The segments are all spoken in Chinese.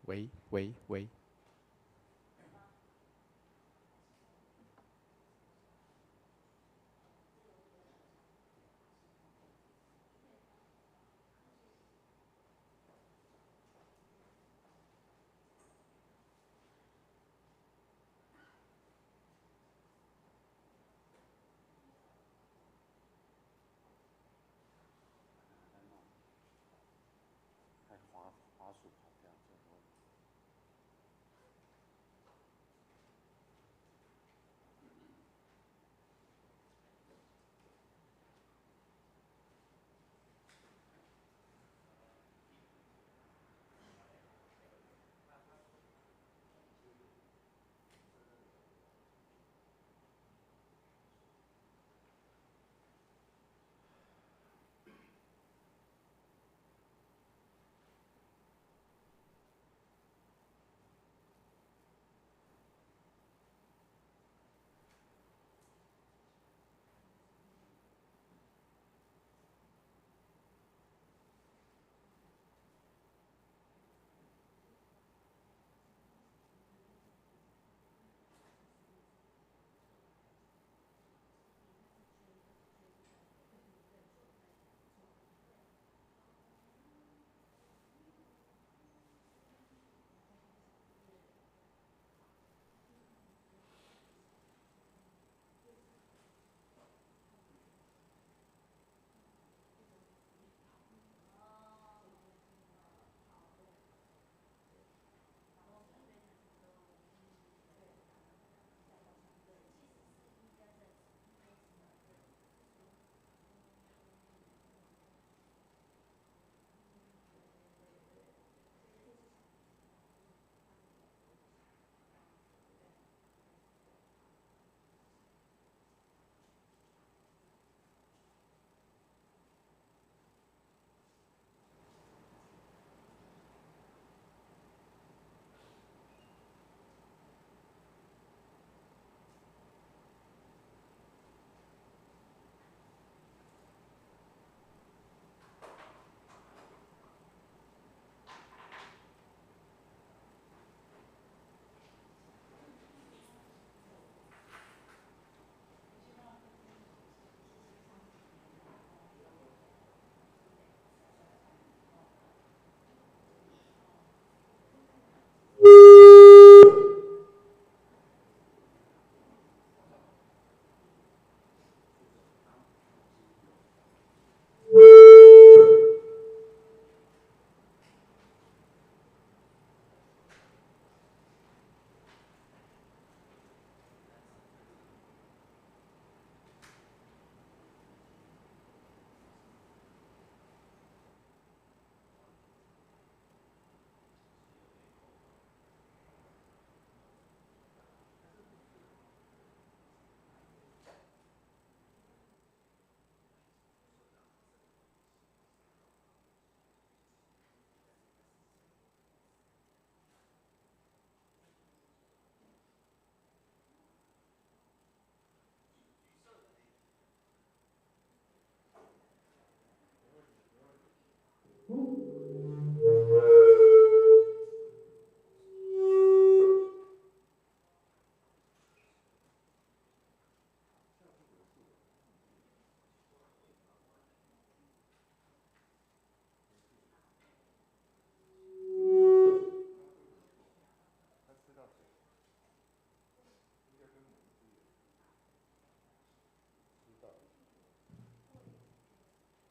喂喂喂，还滑鼠跑这样子。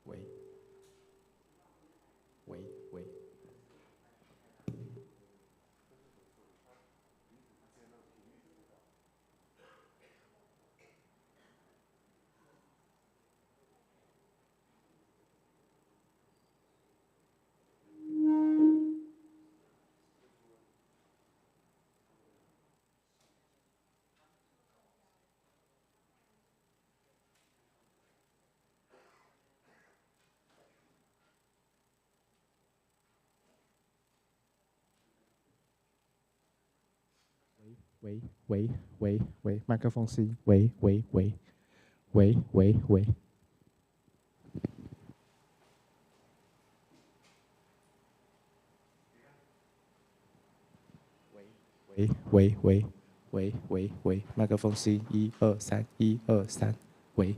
喂喂喂，喂喂喂喂，麦克风 C，喂喂喂喂喂喂，喂，麦克风 C，123，123，喂。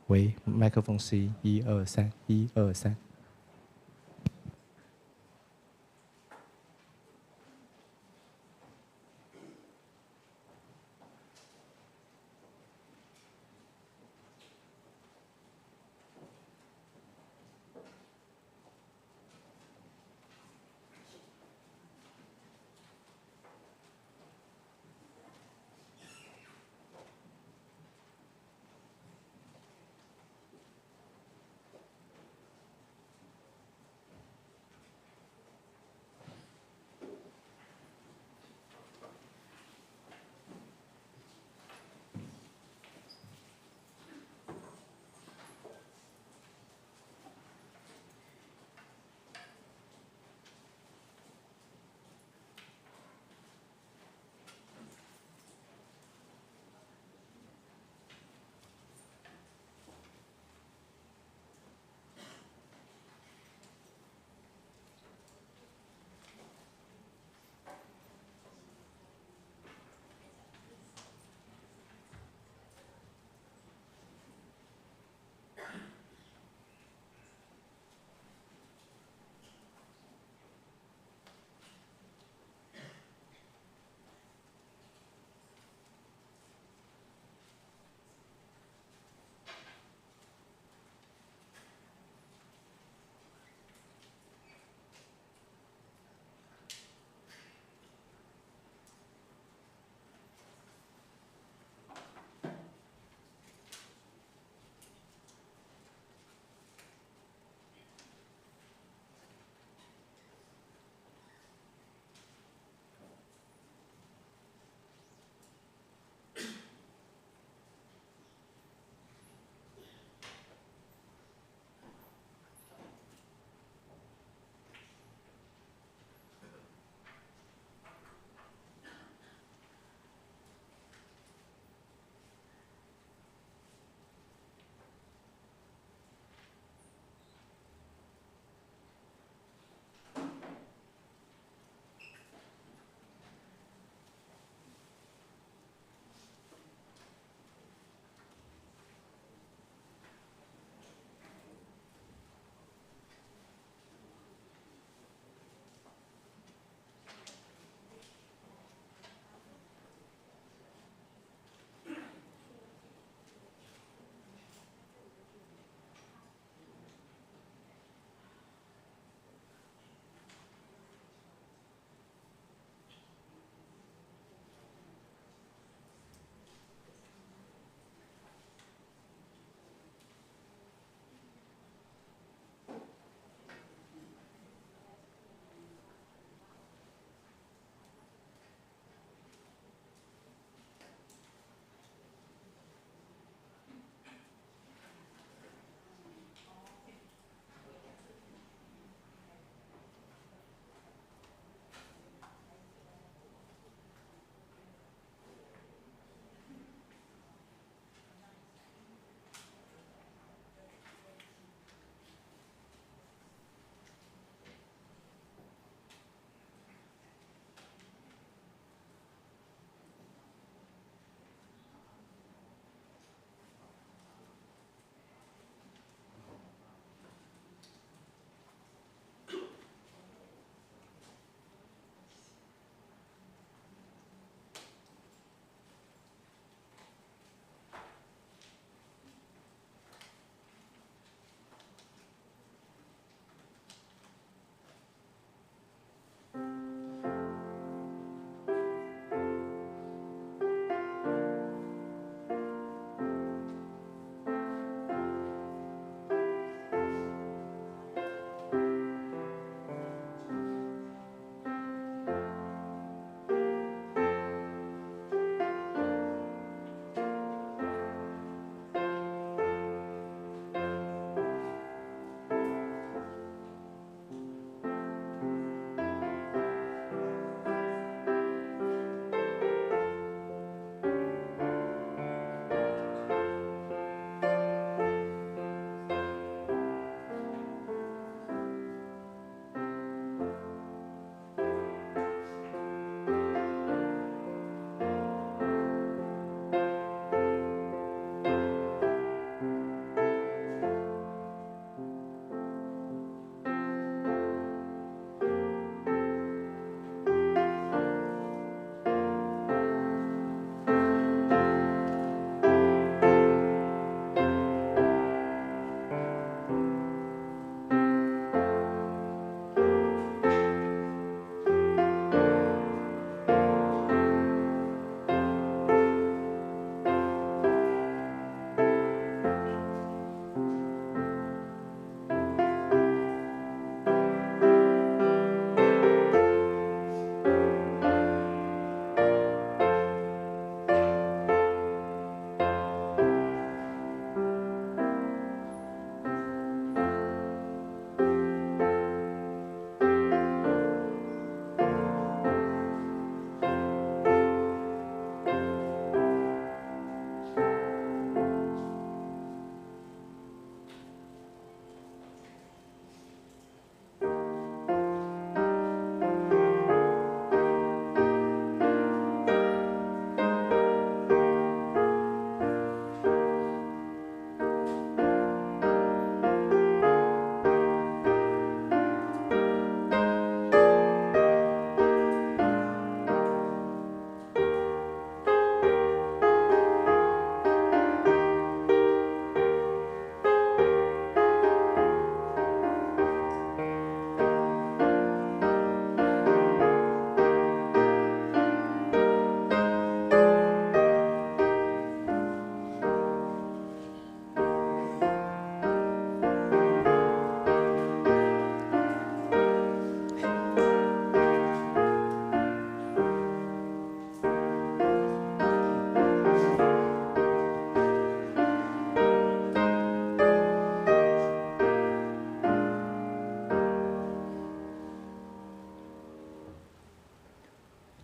喂，麦克风 C，123，123。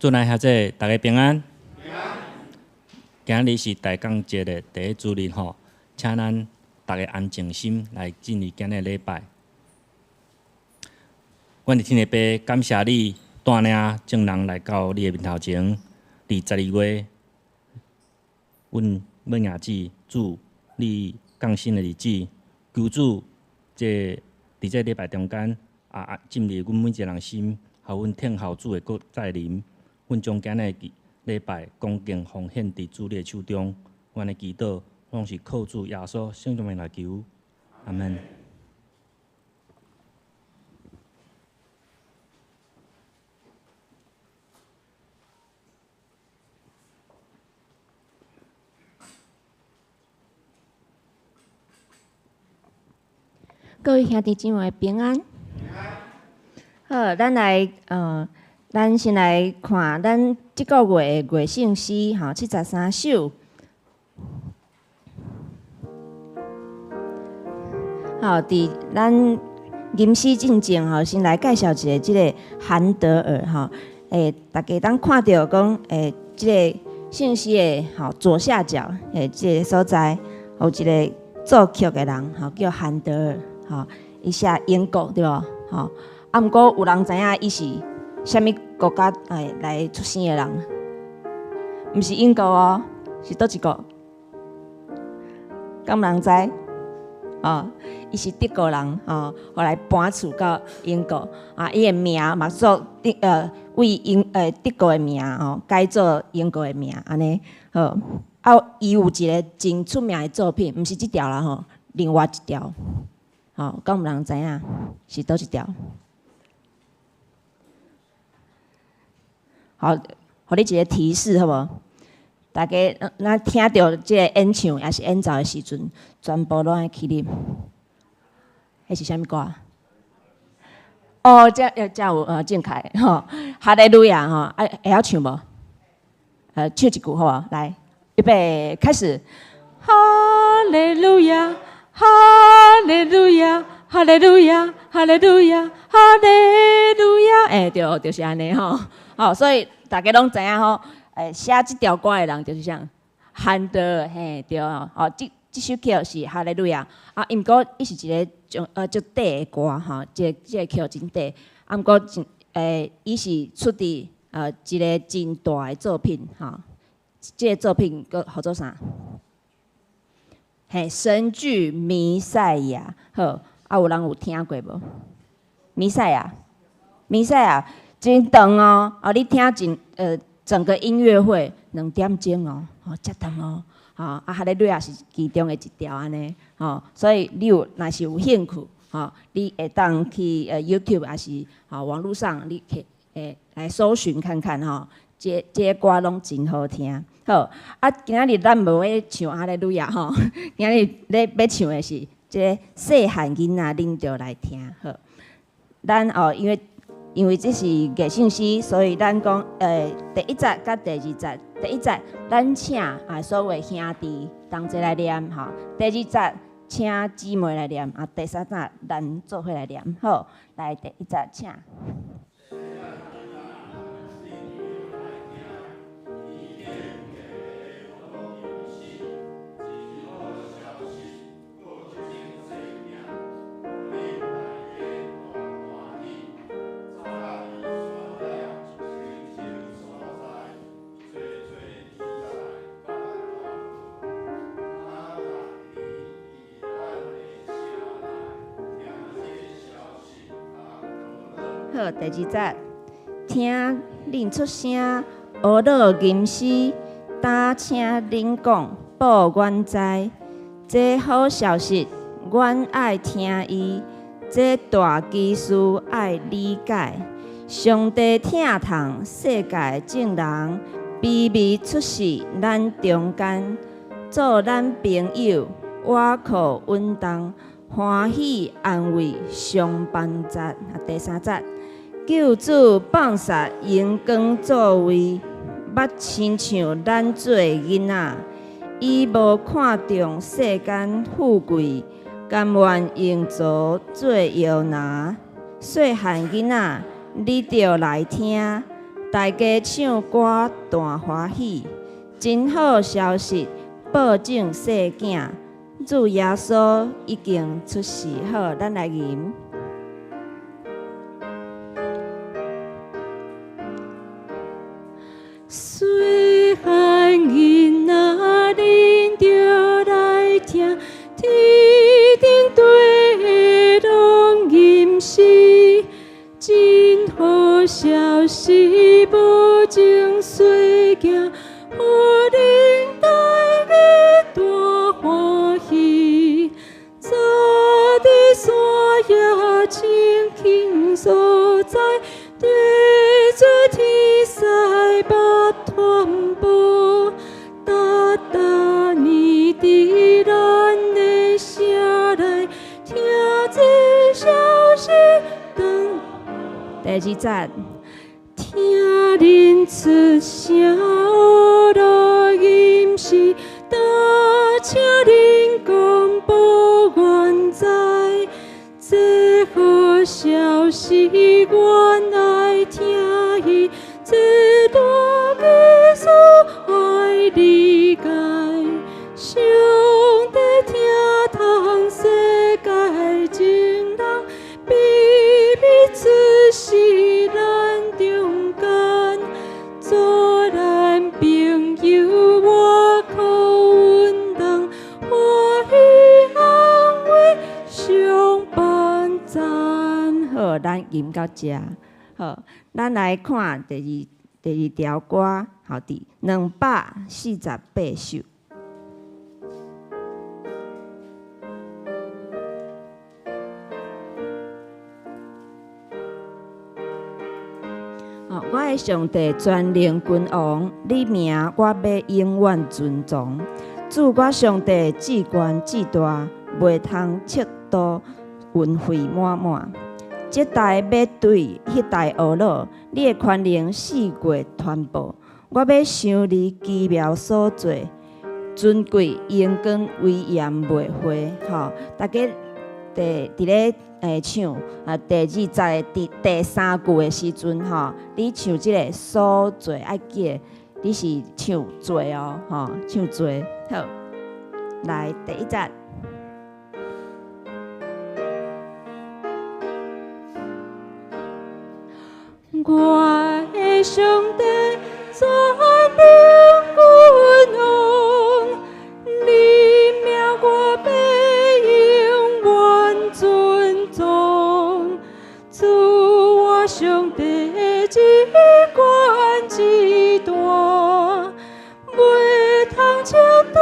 祝咱遐这大家平安。今日是大港节的第一主日吼，请咱大家安静心来进入今日礼拜。阮伫天父感谢你带领众人来到你的面头前。12月，阮要迎子主你降生的日子，求主伫这礼拜中间进入阮每一个人心，互阮听候主的国再临。阮将今日礼拜恭敬奉献伫主你的手中。阮的祈祷拢是靠主耶稣圣名来求，阿门。各位兄弟姊妹平安。好，咱先来看咱即个月的月圣诗，吼，73首。好，伫咱吟诗进前，吼，先来介绍一下即个韩德尔，吼，大家当看到讲，即个圣诗的吼左下角，即个所在有一个作曲的人，吼，叫韩德尔。吼，伊写英国对无？吼，毋过有人知影伊是啥物国家来出生的人？毋是英国哦，是倒一个？敢有人知？伊是德国人，后来搬厝到英国，伊的名嘛做为德国的名改做英国的名，安尼好。伊有一个真出名的作品，毋是即条啦吼，另外一条。敢有人知影是倒一条？好，互你一个提示好无？大家咱听到即个演唱也是演奏的时阵，全部拢爱起立。迄是啥物歌？这有正凯吼，哈利路亚吼，会晓唱无？唱一句好无？来，预备，开始。哈利路亚。哈利路亚，哈利路亚，哈利路亚，哈利路亚。对，就是安尼吼。好，所以大家拢知影吼。写即条歌的人就是啥？韩德尔，对哦。即首曲是哈利路亚。毋过伊是一个足短的歌吼，即个曲真短。毋过伊是出自一个真大的作品吼。即个作品佫号做啥？神剧《弥赛亚》好，有人有听过无？弥赛亚真长哦，你听整个音乐会2点钟哦，遮长哦，哈利路亚是其中的一条安尼，所以你若是有兴趣，你会当去YouTube 还是网络上，你可以来搜寻看看吼，这个歌拢真好听。好，今仔日咱无要唱哈利路亚吼，今仔日要唱的是这个细汉囡仔恁着来听。好，咱因为这是月圣诗，所以咱讲第一节甲第二节，第一节咱请所有兄弟同齐来念吼，第二节请姊妹来念，第三节咱做伙来念。好，来第一节请。好，第二节，听恁出声，学乐吟诗，打请恁讲，报阮知。这好消息，阮爱听伊；这大奇事爱理解。上帝疼痛世界众人，微微出世咱中间，做咱朋友，我靠稳当，欢喜安慰上帮节。第三节。救主放下阳光座位，捌亲像咱做囡仔，伊无看重世间富贵，甘愿用足做摇篮。细汉囡仔，你着来听，大家唱歌大欢喜，真好消息报正世囝，主耶稣已经出世。好，咱来吟。细汉囡仔恁着来听，天顶地下拢吟诗，真好消息无情岁行，予恁大家大欢喜。早伫山野清轻所在，对做天使捌传播，大大年伫咱的城内，听这消息当。第二节，听恁出声学路吟诗，但请恁公布原在，这好消息阮爱听伊，这大耶稣爱理解，上帝听通世界情人，秘密出世咱中间，做咱朋友我可稳当，欢喜安慰相伴赞。好，咱吟到这。好，咱来看第二条歌，好伫248首。我的上帝全能君王，你名我要永远尊重。主我上帝至高至大，袂通测度，恩惠满满。这代要对迄代学老，你的权能四界传播。我要想你奇妙所做，尊贵荣光威严袂废。吼，大家伫咧唱第二节第三句的时阵，吼，你唱即个所做爱记，你是唱做哦，吼，唱做。好，来第一节。我的上帝全能君王，你名我要永远尊重。主我上帝至高至大，袂通测度，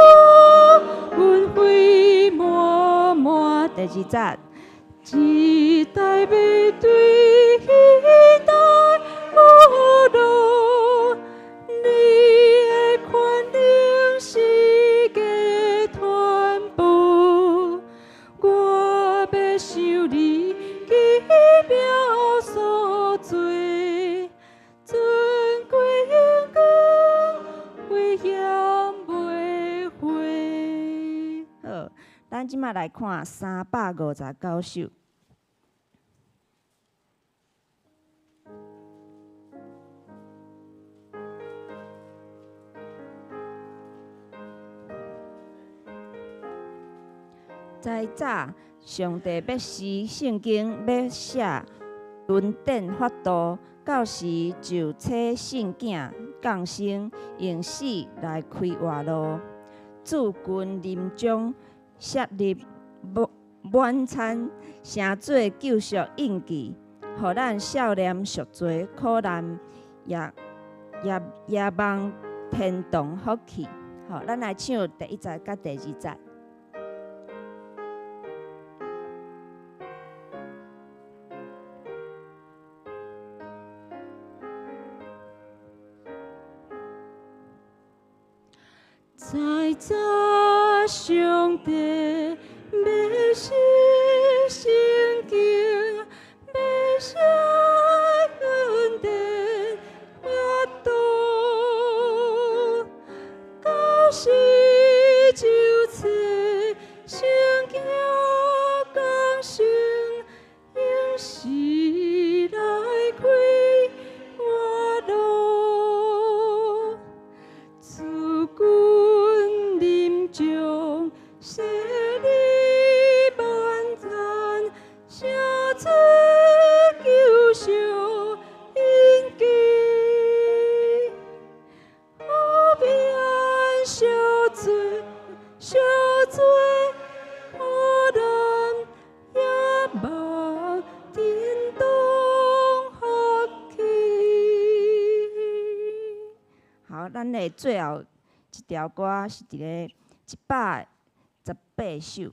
恩惠满满。第二节。一代要对迄代学路，你的权能世界传播。我要想你奇妙所做，尊贵荣光威严袂废。好，咱即马来看359首。在早，上帝要施圣经，要写恩典法度，到时就找圣囝降生，用死来开活路。主君临终，设立晚餐，成做救赎印记，互咱少年赎罪，苦难也望天堂福气。好，咱来唱第一节甲第二节。在早上帝要写圣经，要写恩典法度，到时就找圣经降生，用时来开我路。咱的最后一条歌是伫咧118首。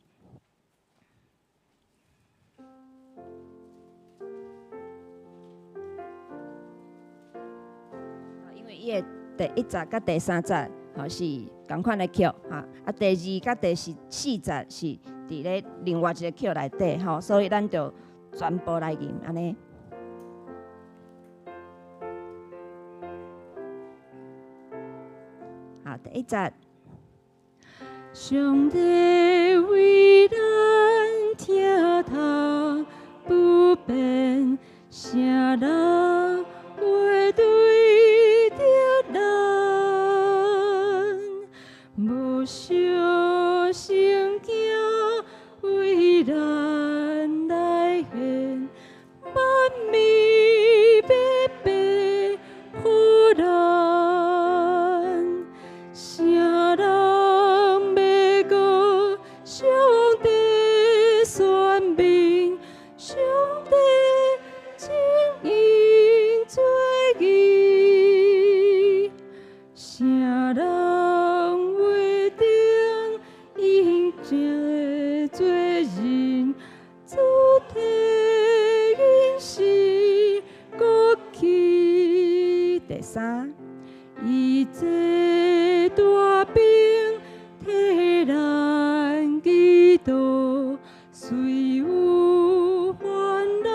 因为伊的第1节甲第3节是同款的曲啊，第2甲第4节是伫咧另外一个曲内底所以咱就全部来吟安尼。好，第1节。上帝为咱听他不变，谁人会对着咱？无小圣经为咱来现，万米白白予咱，谁人？上帝选民，上帝正义做义，谁人为定因正做人，主体因是国旗。第3，伊这大兵替咱祈祷，虽有患难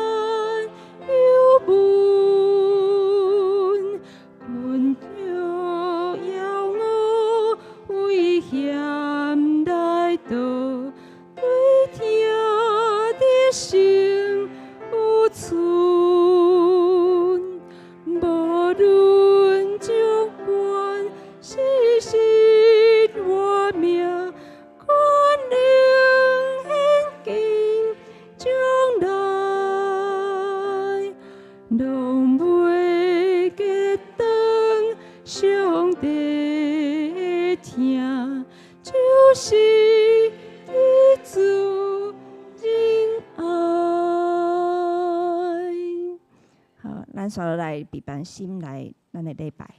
忧闷，困着要我危险来到，对听的心有存，无论将官世事我命。拢袂结当上帝的听，就是基督仁爱。好，咱刷落来备办心来咱的礼拜。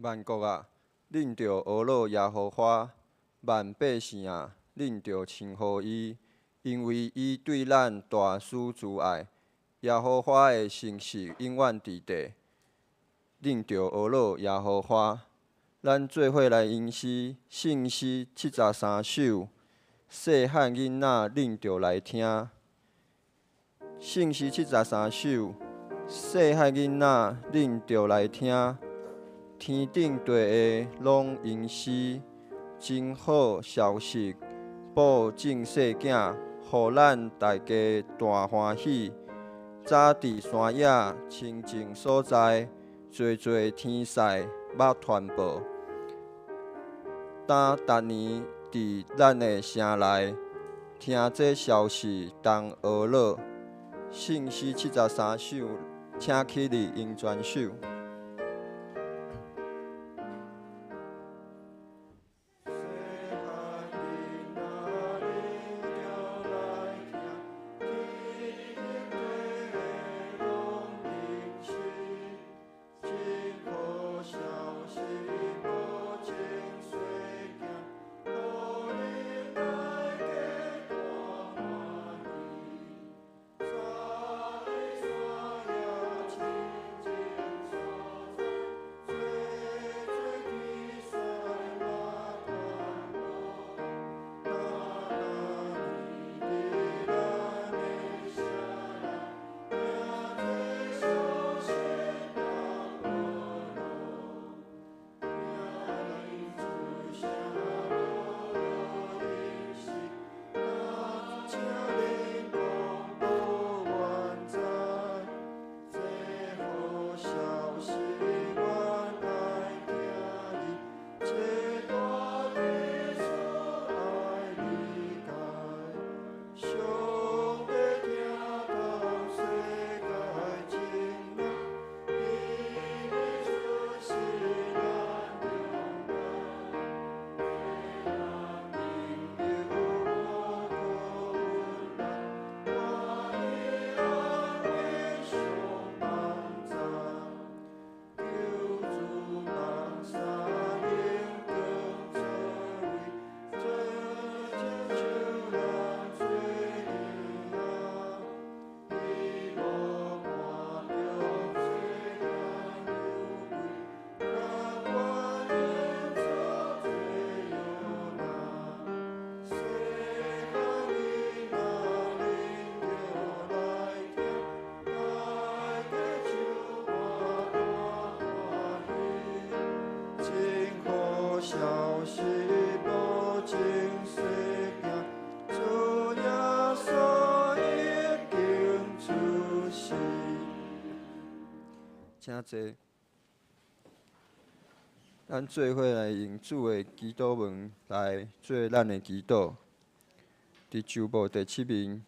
万国啊，恁着学乐耶和华；万百姓啊，恁着称呼伊，因为伊对咱大施慈爱。耶和华的信实永远伫地，恁着学乐耶和华。咱做伙来吟诗，圣诗73首，细汉囡仔恁着来听。圣诗73首，细汉囡仔恁着来听。天顶地下拢吟诗，真好消息报正世囝，互咱大家大欢喜。早伫山野清净所在，做做天使捌传报。当逐年伫咱的城内听这消息，当学乐。圣诗73首，请起立吟全首。请坐，咱做伙来用主的祈祷文来做咱的祈祷。伫旧部第7面，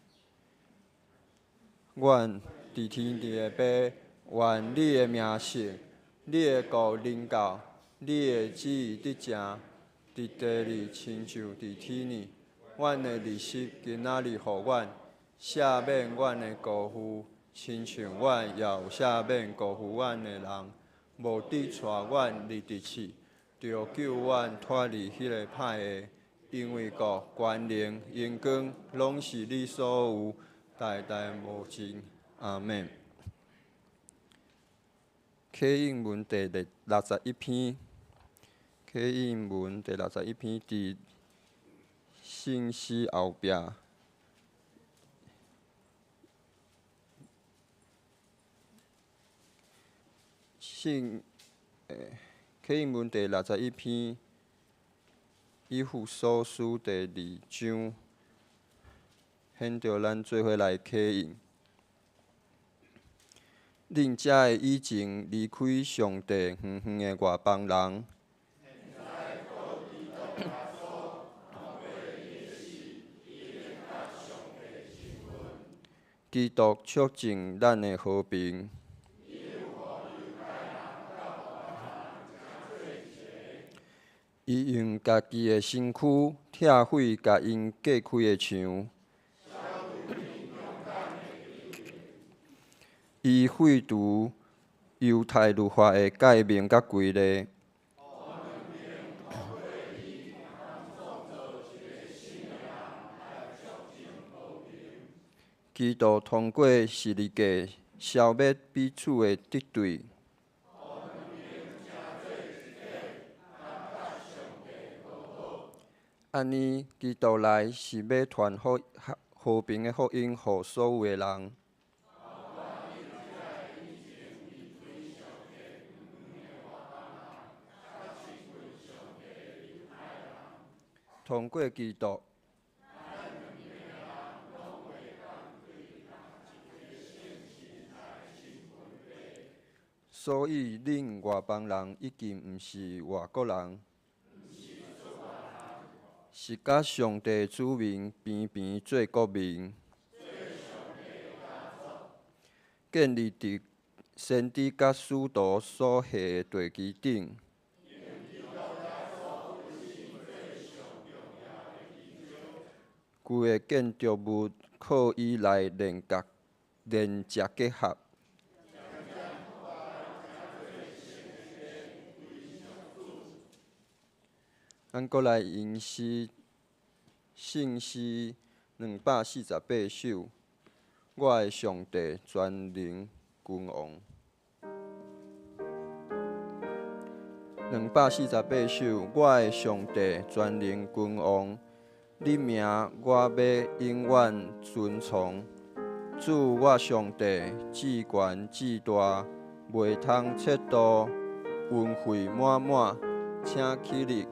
阮伫天地的爸，愿你的名圣，你的国临到，你的旨意得成，伫地里亲像伫天里。阮的日食今仔日互阮，赦免阮的辜负，亲像阮也有赦免辜负阮的人，无得带阮入地狱，着救阮脱离迄个歹的。因为国、权能、荣光，拢是你所有，代代无尽。阿免。启应文第61篇，启应文第61篇伫圣诗后壁。启应文第61篇，以弗所书第2章，显着咱做伙来启应。恁遮的以前离开上帝远远的外邦人，基督促进咱的和平。伊用家己的身躯拆毁甲因隔开的墙，伊废除犹太律法的诫命甲规例，基督通过十字架消灭彼此的敌对。安尼，基督来是要传和平的福音，予所有的人。通过基督，所以恁外邦人已经毋是外国人，是甲上帝子民平平做国民，建立伫先知甲使徒所下的地基顶。规个建筑物靠伊来连接结合。咱搁来吟诗，圣诗248首。我的上帝全能君王。248首，我的上帝全能君王。你名我要永远遵从，主我上帝至权至大，袂通测度，恩惠满满，请起立。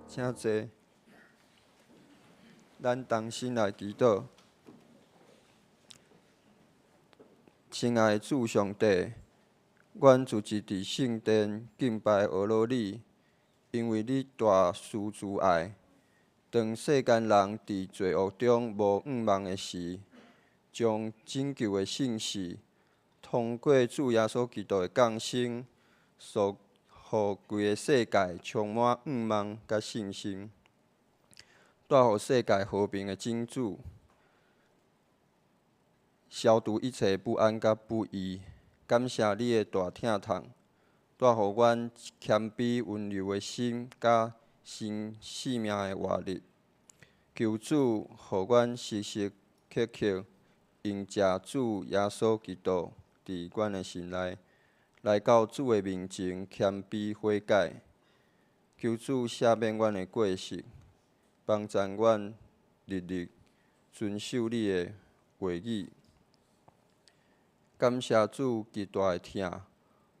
请坐，咱同心来祈祷。亲爱的主上帝，阮自己伫圣殿敬拜俄罗你，因为你大施慈爱，当世间人伫罪恶中无仰望的时，将拯救的信息通过主耶稣基督的降生，所互规个世界充满仰望甲信心，带互世界和平的真主，消除一切不安甲不义。感谢你的大疼痛，带互阮谦卑温柔的心，甲生命的活力。求主，互阮时时刻刻迎接主耶稣基督伫阮的心内。来到主的面前，谦卑悔改，求主赦免阮的过失，帮助阮日日遵守你的话语。感谢主极大的疼，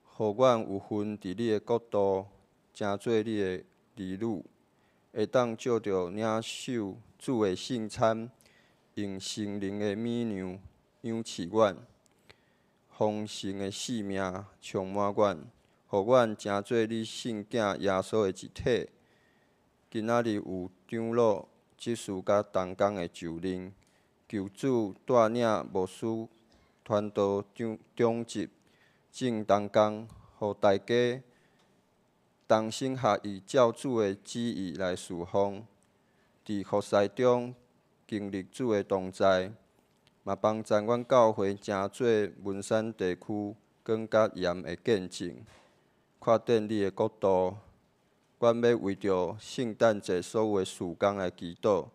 互阮有份伫你的国度，成做你的儿女，会当借着领受主的圣餐，用圣灵的米粮养饲阮，丰盛的生命充满阮，互阮成做你圣囝耶稣的一体。今仔日有长老、执事甲同工的就任，求主带领牧师传道中执正同工，互大家同心合意，照主的旨意来侍奉，伫服侍中经历主的同在，嘛帮助阮教会成做文山地区更加严的见证，扩展你的国度。阮要为着圣诞节所有的事工来祈祷，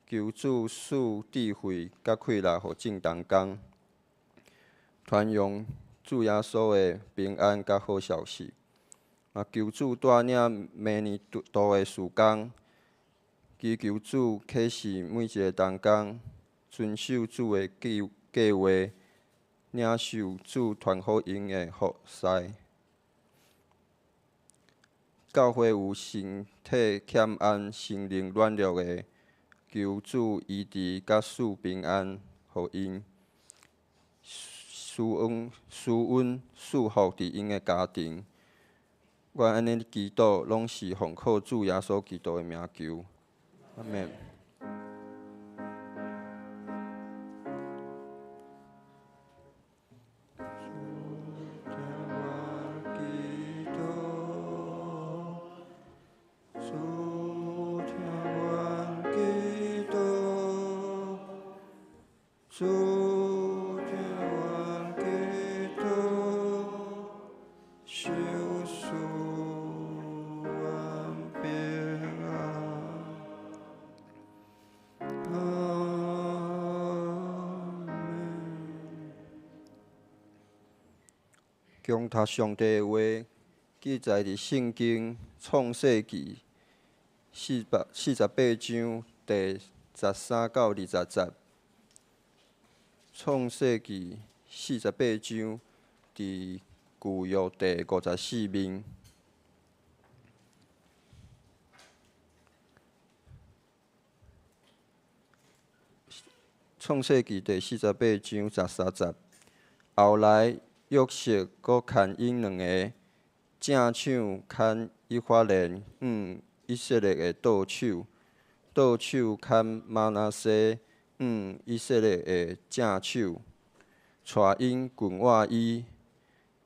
求主赐智慧甲气力，互正同工，传扬主耶稣的平安甲好消息。嘛求主带领明年度的事工，祈求主启示每一个同工，遵守主的计划，领受主传福音的福祉。教会有身体欠安、心灵软弱的，求主医治甲赐平安，互因施恩赐福伫因的家庭。阮安尼祈祷，拢是奉靠主耶稣基督的名求，阿门。共读上帝的话，记载伫圣经创世纪48章第13到20节。创世纪48章伫旧约第54面。创世纪第48章13节，后来约瑟阁牵因两个，正手牵以法莲以色列的倒手牵玛拿西以色列的正手，带因棍挽伊。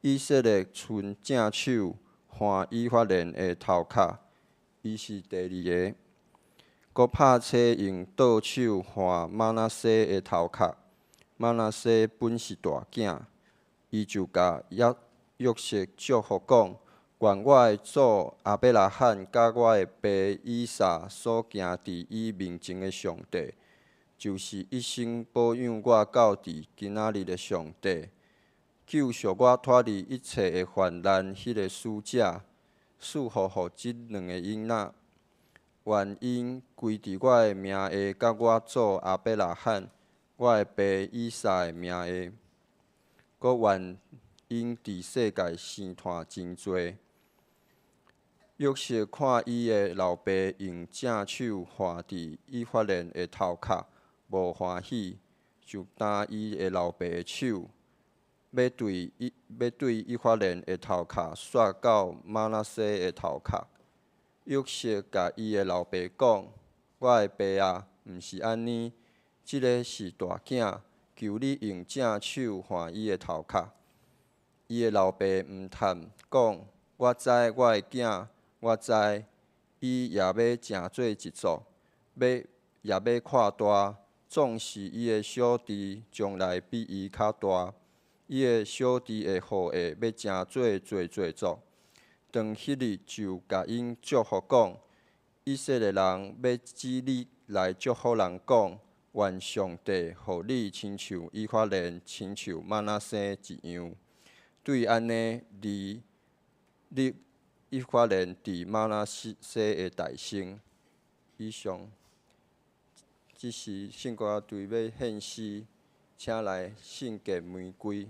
以色列伸正手换以法莲的头壳，伊是第二个。阁拍车用倒手换玛拿西的头壳。玛拿西本是大囝，伊就甲约瑟祝福讲：愿我的祖亚伯拉罕甲我的爸以撒所行伫伊面前的上帝，就是一生保养我到伫今仔日的上帝，救赎我脱离一切的患难，迄个使者赐福互即两个囡仔。愿因归伫我的名下，甲我祖亚伯拉罕、我的爸以撒的名下，阁愿因伫世界生摊真多。约瑟看伊的老爸用正手换伫以法莲的头壳，无欢喜，就担伊的老爸的手，要对以法莲的头壳刷到玛拿西的头壳。约瑟甲伊的老爸讲：“我的爸啊，毋是安尼，即个是大囝，求你用正手换伊的头壳。”伊的老爸毋叹，讲：“我知我的囝，我知，伊也要诚做一族，也要扩大。总是伊的小弟将来比伊较大，伊的小弟的后裔要诚做族。”当迄日就甲因祝福讲：“以色列人要指你来祝福人讲，愿上帝互你亲像以法莲、亲像玛拿西一样。”对安尼，你以法莲伫玛拿西的大胜。以上，即是圣歌队要献诗，请来圣洁玫瑰。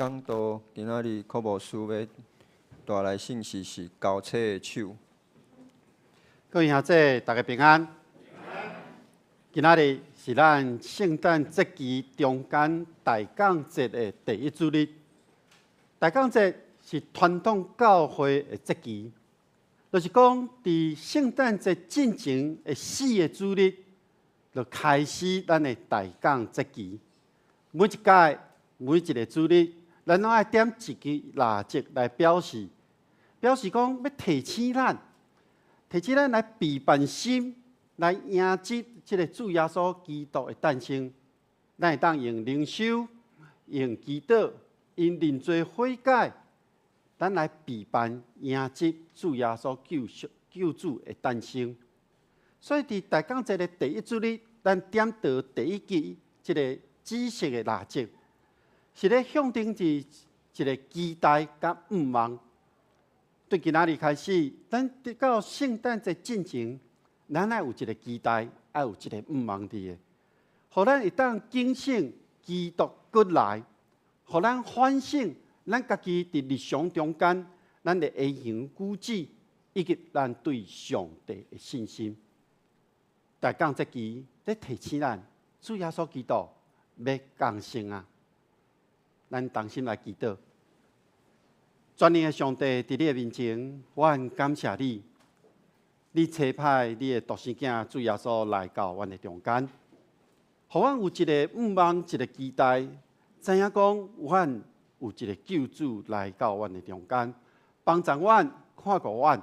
讲道今仔日科牧师要带来信息是交叉的手。各位兄弟，大家平安。今仔日是咱圣诞节期中间大港节的第一主日。大港节是传统教会的节期，就是讲伫圣诞节进前的4个主日，就开始咱的大港节期。每一届、每一个主日，咱拢爱点一支蜡烛来表示讲要提醒咱来备办心，来迎接这个主耶稣基督的诞生。咱会当用灵修、用祈祷、用认罪悔改，咱来备办迎接主耶稣救主的诞生。所以伫大港节的第一主日，咱点到第一支这个紫色的蜡烛，是咧象征着一个期待甲盼望。对今仔日开始，咱到圣诞节进前，咱爱有一个期待，爱有一个盼望伫的，互咱会当警醒基督过来，互咱反省咱家己伫日常中间，咱的言行举止，以及咱对上帝的信心。大港节期咧提醒咱，主耶稣基督要降生啊！咱同心来祈祷。全能的上帝，伫你的面前，我感谢你，你差派你的独生囝主耶稣来到阮的中间，互阮有一个盼望，一个期待，知影讲阮有一个救主来到阮的中间，帮助阮，看顾阮，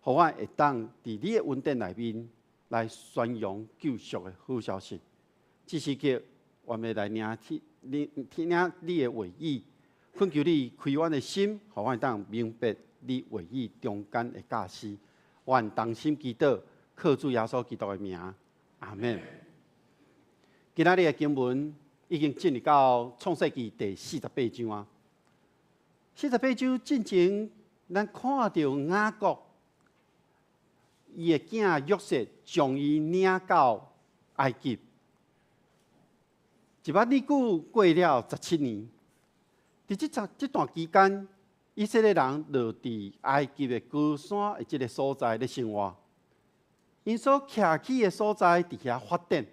互阮会当伫你的恩典内面来宣扬救赎的好消息。这时刻，我们来听你的话语。恳求你开阮的心，互阮当明白你话语中间的教示。阮同心祈祷，靠主耶稣基督的名，阿门。今仔日的经文已经进入到创世纪第48章啊。48章进前，咱看到雅各伊的囝约瑟将伊领到埃及，一捌日久过了17年。伫这段期间，以色列人落伫埃及的高山的这个所在咧生活，因所徛起的所在伫遐发展，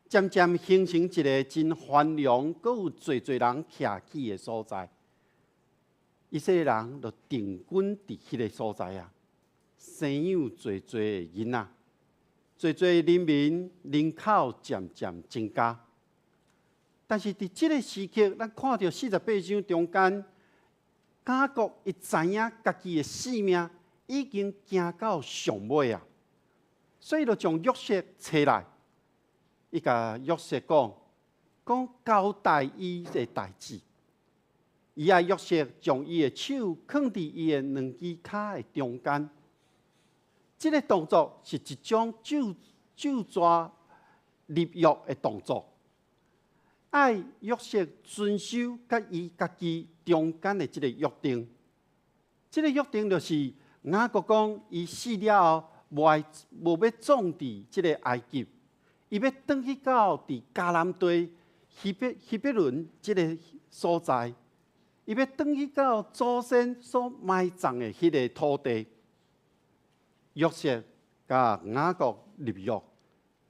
渐渐形成一个真繁荣、阁有侪人徛起的所在。以色列人就定居伫迄个所在啊，生养侪的囡仔，侪人民人口渐渐增加。但是伫这个时刻，咱看到48章中间，雅各伊知影家己的性命已经行到上尾啊，所以就将约瑟找来，伊甲约瑟讲交代伊的代志。伊爱约瑟将伊的手放伫伊的两只脚的中间，这个动作是一种就抓立约的动作。爱约瑟遵守甲伊家己中间的这个约定，这个约定就是雅各讲，伊死了后，无要葬伫这个埃及，伊要转去到伫迦南地希伯伦这个所在，伊要转去到祖先所埋葬的迄个土地。约瑟甲雅各立约，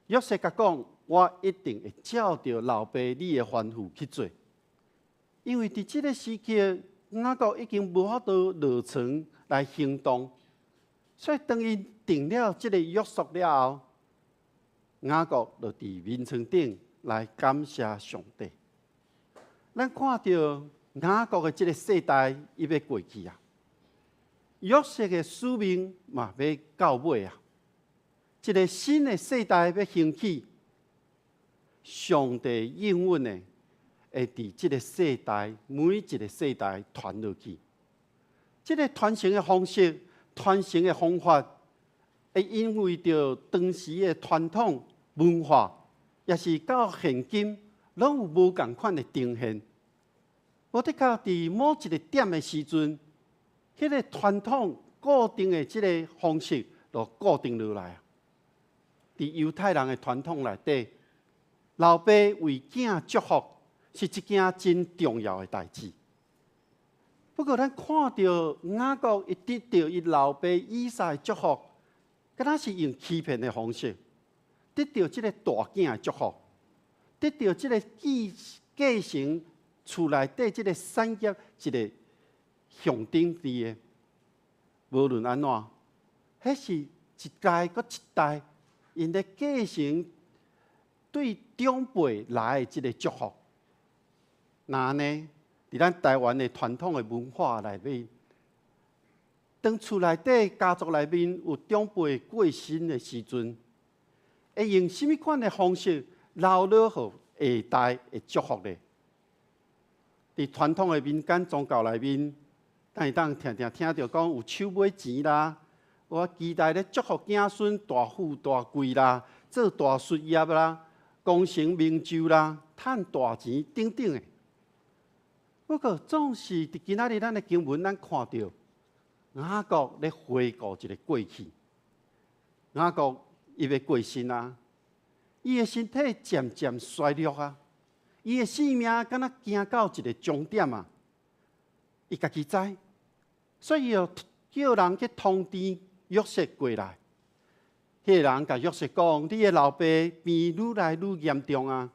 约瑟甲讲，我一定会照着老爸你的吩咐去做，因为伫这个时刻，雅各已经无法度落床来行动，所以当伊定了这个约束了后，雅各就伫面床顶来感谢上帝。咱看到雅各的这个世代伊要过去啊，约瑟的使命嘛要到尾啊，一个新的世代要兴起。上帝应允的，会伫这个世代每一个世代传落去。这个传承的方式、传承的方法，会因为着当时的传统文化，也是到现今，拢有无共款的呈现。无得到伫某一个点的时阵，迄个传统固定的这个方式就固定落来啊。伫犹太人的传统内底，老爸为囝祝福，是一件真重要的代志。不过，咱看到雅各一得到伊老爸以撒的祝福，敢若是用欺骗的方式得到这个大囝的祝福，得到这个继承厝内底这个产业一个象征伫的。无论安怎，迄是一代搁一代，因咧继承对长辈来的这个祝福。那呢？伫咱台湾的传统的文化内面，当厝内底家族内面有长辈过身的时阵，会用什么款的方式留落予下代的祝福呢？伫传统的民间宗教内面，咱会当常常听到讲有手买钱啦，我期待咧祝福子孙大富大贵啦，做大事业啦，功成名就啦，赚大钱等等的。不过，总是伫今仔日咱的经文，咱看到雅各咧回顾一个过去。雅各伊要过身啊，伊的身体渐渐衰弱啊，伊的性命敢若行到一个终点啊。伊家己知，所以要叫人去通知约瑟过来。迄个人甲约瑟讲：“你的老爸病愈来愈严重啊。”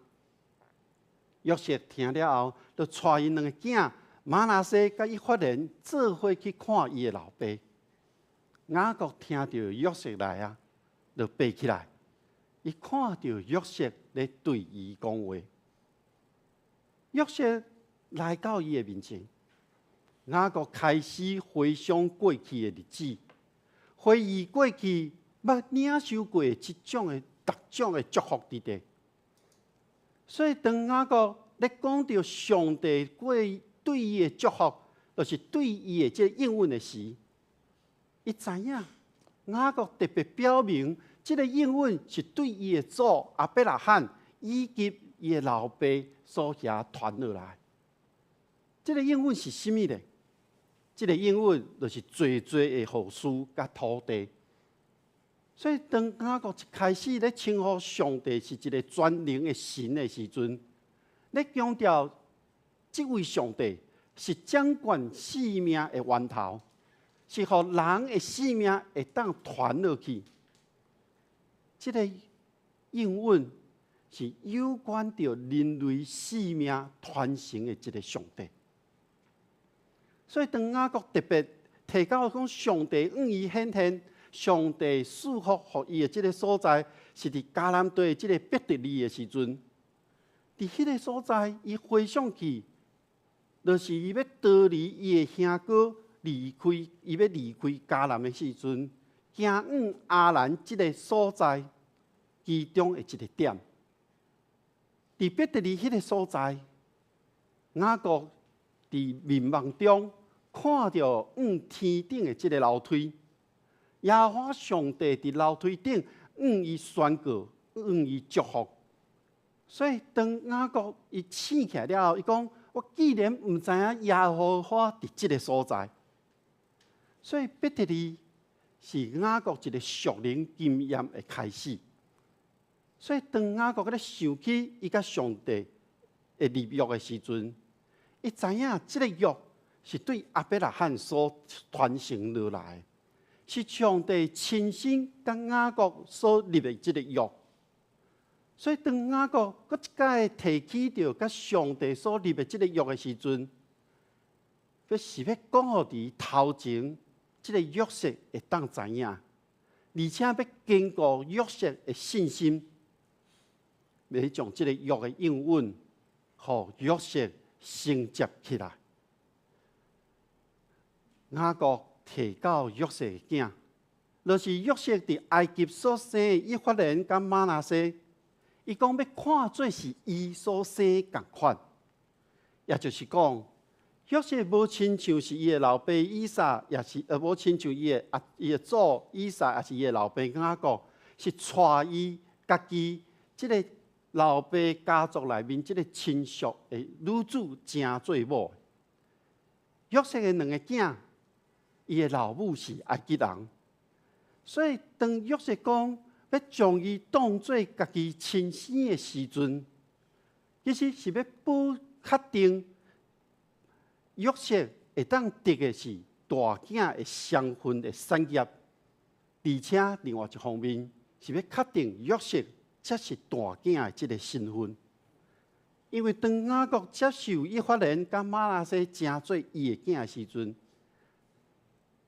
约瑟听了后，就带因两个囝马拿西甲以法莲做伙去看伊的老爸。雅各听到约瑟来啊，就爬起来。伊看到约瑟咧对伊讲话。约瑟来到伊的面前，雅各开始回想过去的日子，回忆过去捌领受过即种的各种的祝福伫地。所以，当雅各咧讲到上帝过对伊的祝福，就是对伊的这应允的时，伊知影雅各特别表明，这个应允是对伊的祖亚伯拉罕以及伊的老爸所遐传落来。这个应允是甚么呢？这个应允就是最的后嗣甲土地。所以，当雅各一开始咧称呼上帝是一个全能的神的时阵，咧强调这位上帝是掌管生命的源头，是互人的生命会当传落去。这个应允是有关着人类生命传承的一个上帝。所以，当雅各特别提到讲上帝愿意显现。上帝赐福予伊的这个所在，是伫迦南地这个伯特利的时阵，伫迄个所在，伊回想起，就是伊要逃离伊的兄哥，伊要离开迦南的时阵，行往阿兰这个所在，其中的一个点，伫伯特利迄个所在，雅各伫迷茫中看到往天顶的这个楼梯。耶和华上帝伫楼梯顶向伊宣告，向伊祝福。所以当雅各伊醒起来了后，伊讲：我既然毋知影耶和华伫即个所在，所以伯特利是雅各一个属灵经验的开始。所以当雅各咧想起伊甲上帝的立约的时阵，伊知影即个约是对亚伯拉罕所传承落来。是上帝亲身甲雅各所立的这个约，所以当雅各搁一摆提起着甲上帝所立的这个约的时阵，佮是要讲互伫头前这个约瑟会当知影，而且要坚固约瑟的信心，要将这个约的应允，互约瑟承接起来。雅各提到约瑟的囝，就是约瑟伫埃及所生的以法莲甲马拿西，伊讲要看做是伊所生共款，也就是讲，约瑟无亲像是伊的老爸以撒，也是无亲像伊的祖以撒，也是伊的老爸雅各，是带伊家己即个老爸家族内面即个亲属的女子正做某。约瑟的两个囝。伊的老母是埃及人，所以当约瑟讲要将伊当作家己亲生的时阵，其实是要保确定约瑟会当得的是大囝的双份的产业，而且另外一方面是要确定约瑟才是大囝的这个身份。因为当雅各接受以法莲甲玛拿西成做伊的囝的时阵，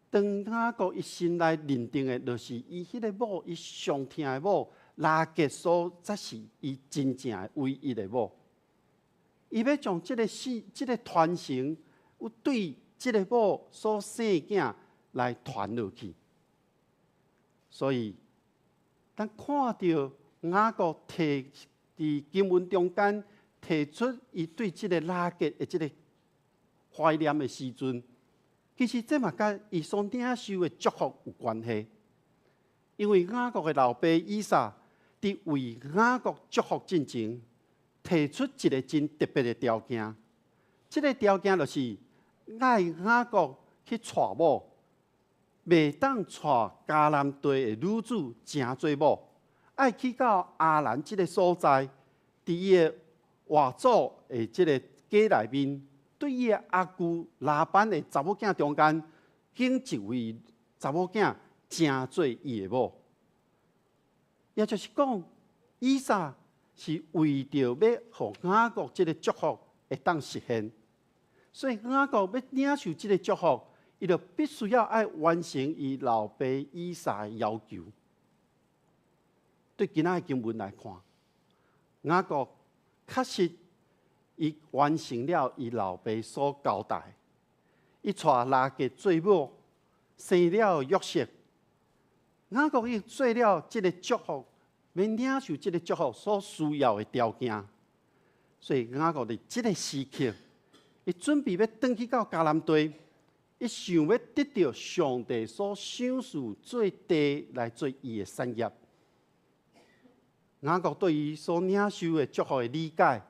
当雅各一心来认定的，就是伊迄个某，伊上疼的某拉结所才是伊真正的唯一的某。伊要将这个传承，有对这个某所生的囝来传落去。所以，当看到雅各提伫经文中间。提出伊对这个拉结的这个怀念的时阵，其实这嘛甲伊所领受的祝福有关系。因为雅各的老爸以撒伫为雅各祝福之前，提出一个真特别的条件。这个条件就是爱雅各去娶某，袂当娶迦南地的女子成做某，爱去到亚兰这个所在，伫伊的外祖的这个家内面，对伊的阿舅拉班的查某囝中间，拣一位查某囝成做伊的某。也就是讲，以撒是为着要互雅各这个祝福会当实现，所以雅各要领受这个祝福，伊就必须要爱完成伊老爸以撒的要求。对今仔的经文来看，雅各确实，伊完成了伊老爸所交代。伊娶拉结做某，生了约瑟。雅各伊做了这个祝福，要领受这个祝福所需要的条件。所以雅各伫这个时刻，伊准备要转去到迦南地，伊想要得到上帝所赏赐做地来做伊的产业。雅各对于所领受的祝福的理解，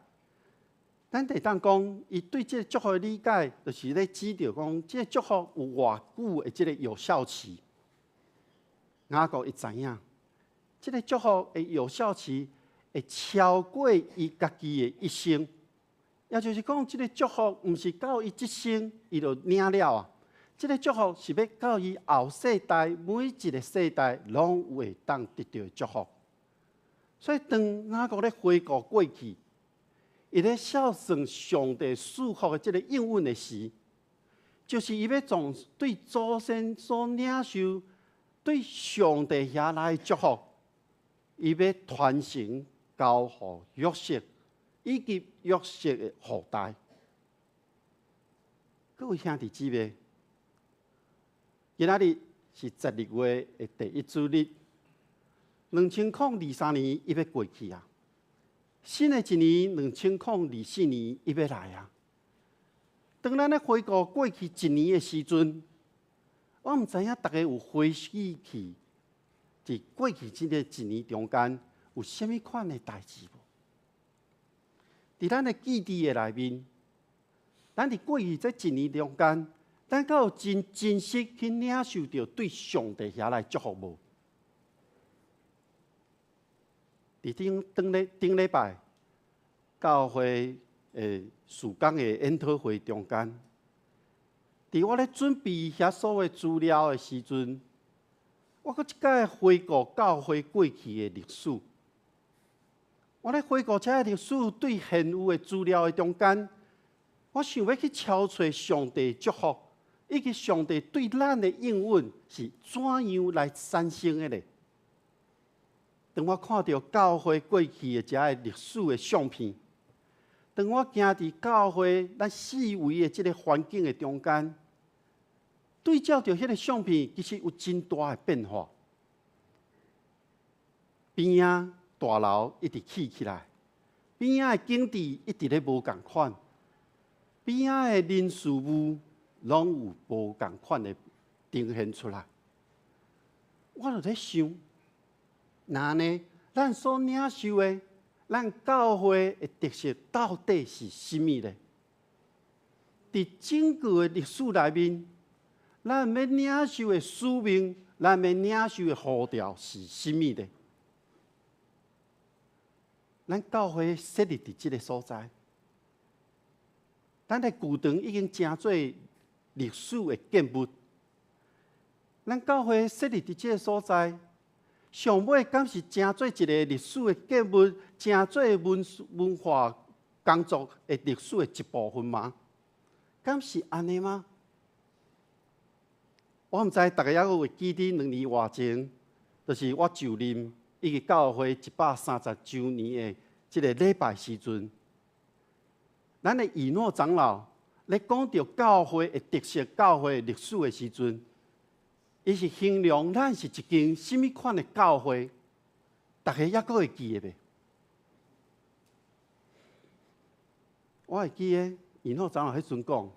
咱得当讲，伊对这个祝福的理解，就是咧指着讲，这个祝福有偌久的这个有效期。雅各伊知影，这个祝福的有效期会超过伊家己的一生，也就是讲，这个祝福毋是到伊一生伊就领了啊，这个祝福是要到伊后世代每一个世代拢会当得到祝福。所以，当雅各咧回顾过去，伊咧孝顺上帝赐福的这个应允的时，就是伊要从对祖先所领受对上帝遐来的祝福，伊要传承交予约瑟以及约瑟的后代。各位兄弟姊妹，今仔日是12月的第1主日。2023年伊要过去啊，新的一年2024年伊要来啊。当咱咧回顾过去一年的时阵，我毋知影大家有回忆起，伫过去这个一年中间有啥物款的代志无？伫咱的记忆的内面，咱伫过去这一年中间，咱敢有真实去领受到对上帝遐来祝福无？伫顶礼拜，教会事工的研讨会中间，伫我咧准备遐所有资料的时阵，我搁一摆回顾教会过去的历史。我咧回顾这个历史对现有的资料的中间，我想要去敲找上帝祝福，以及上帝对咱的应允是怎样来产生的咧？当我看到教会过去的这个历史的相片，当我行伫教会咱四围的这个环境的中间，对照着迄个相片，其实有真大的变化。边仔大楼一直起来，边仔的景致一直咧无共款，边仔的人事物拢有无共款的呈现出来。我就在想。那呢？咱所领受的，咱教会的特色到底是甚么呢？伫整个的历史内面，咱要领受的使命，咱要领受的呼召是甚么呢？咱教会设立伫这个所在，咱的旧堂已经成做历史的建物。咱教会设立伫这个所在，上尾敢是成做一个历史的建物，成做文化工作的历史的一部分吗？敢是安尼吗？我毋知大家还有记得2年外前，就是我就任以及教会130周年的这个礼拜时阵，咱的以诺长老咧讲到教会的特色、教会的历史的时阵，伊是形容咱是一间什么款的教会，大家还阁会记得袂？我会记得以诺长老迄阵讲。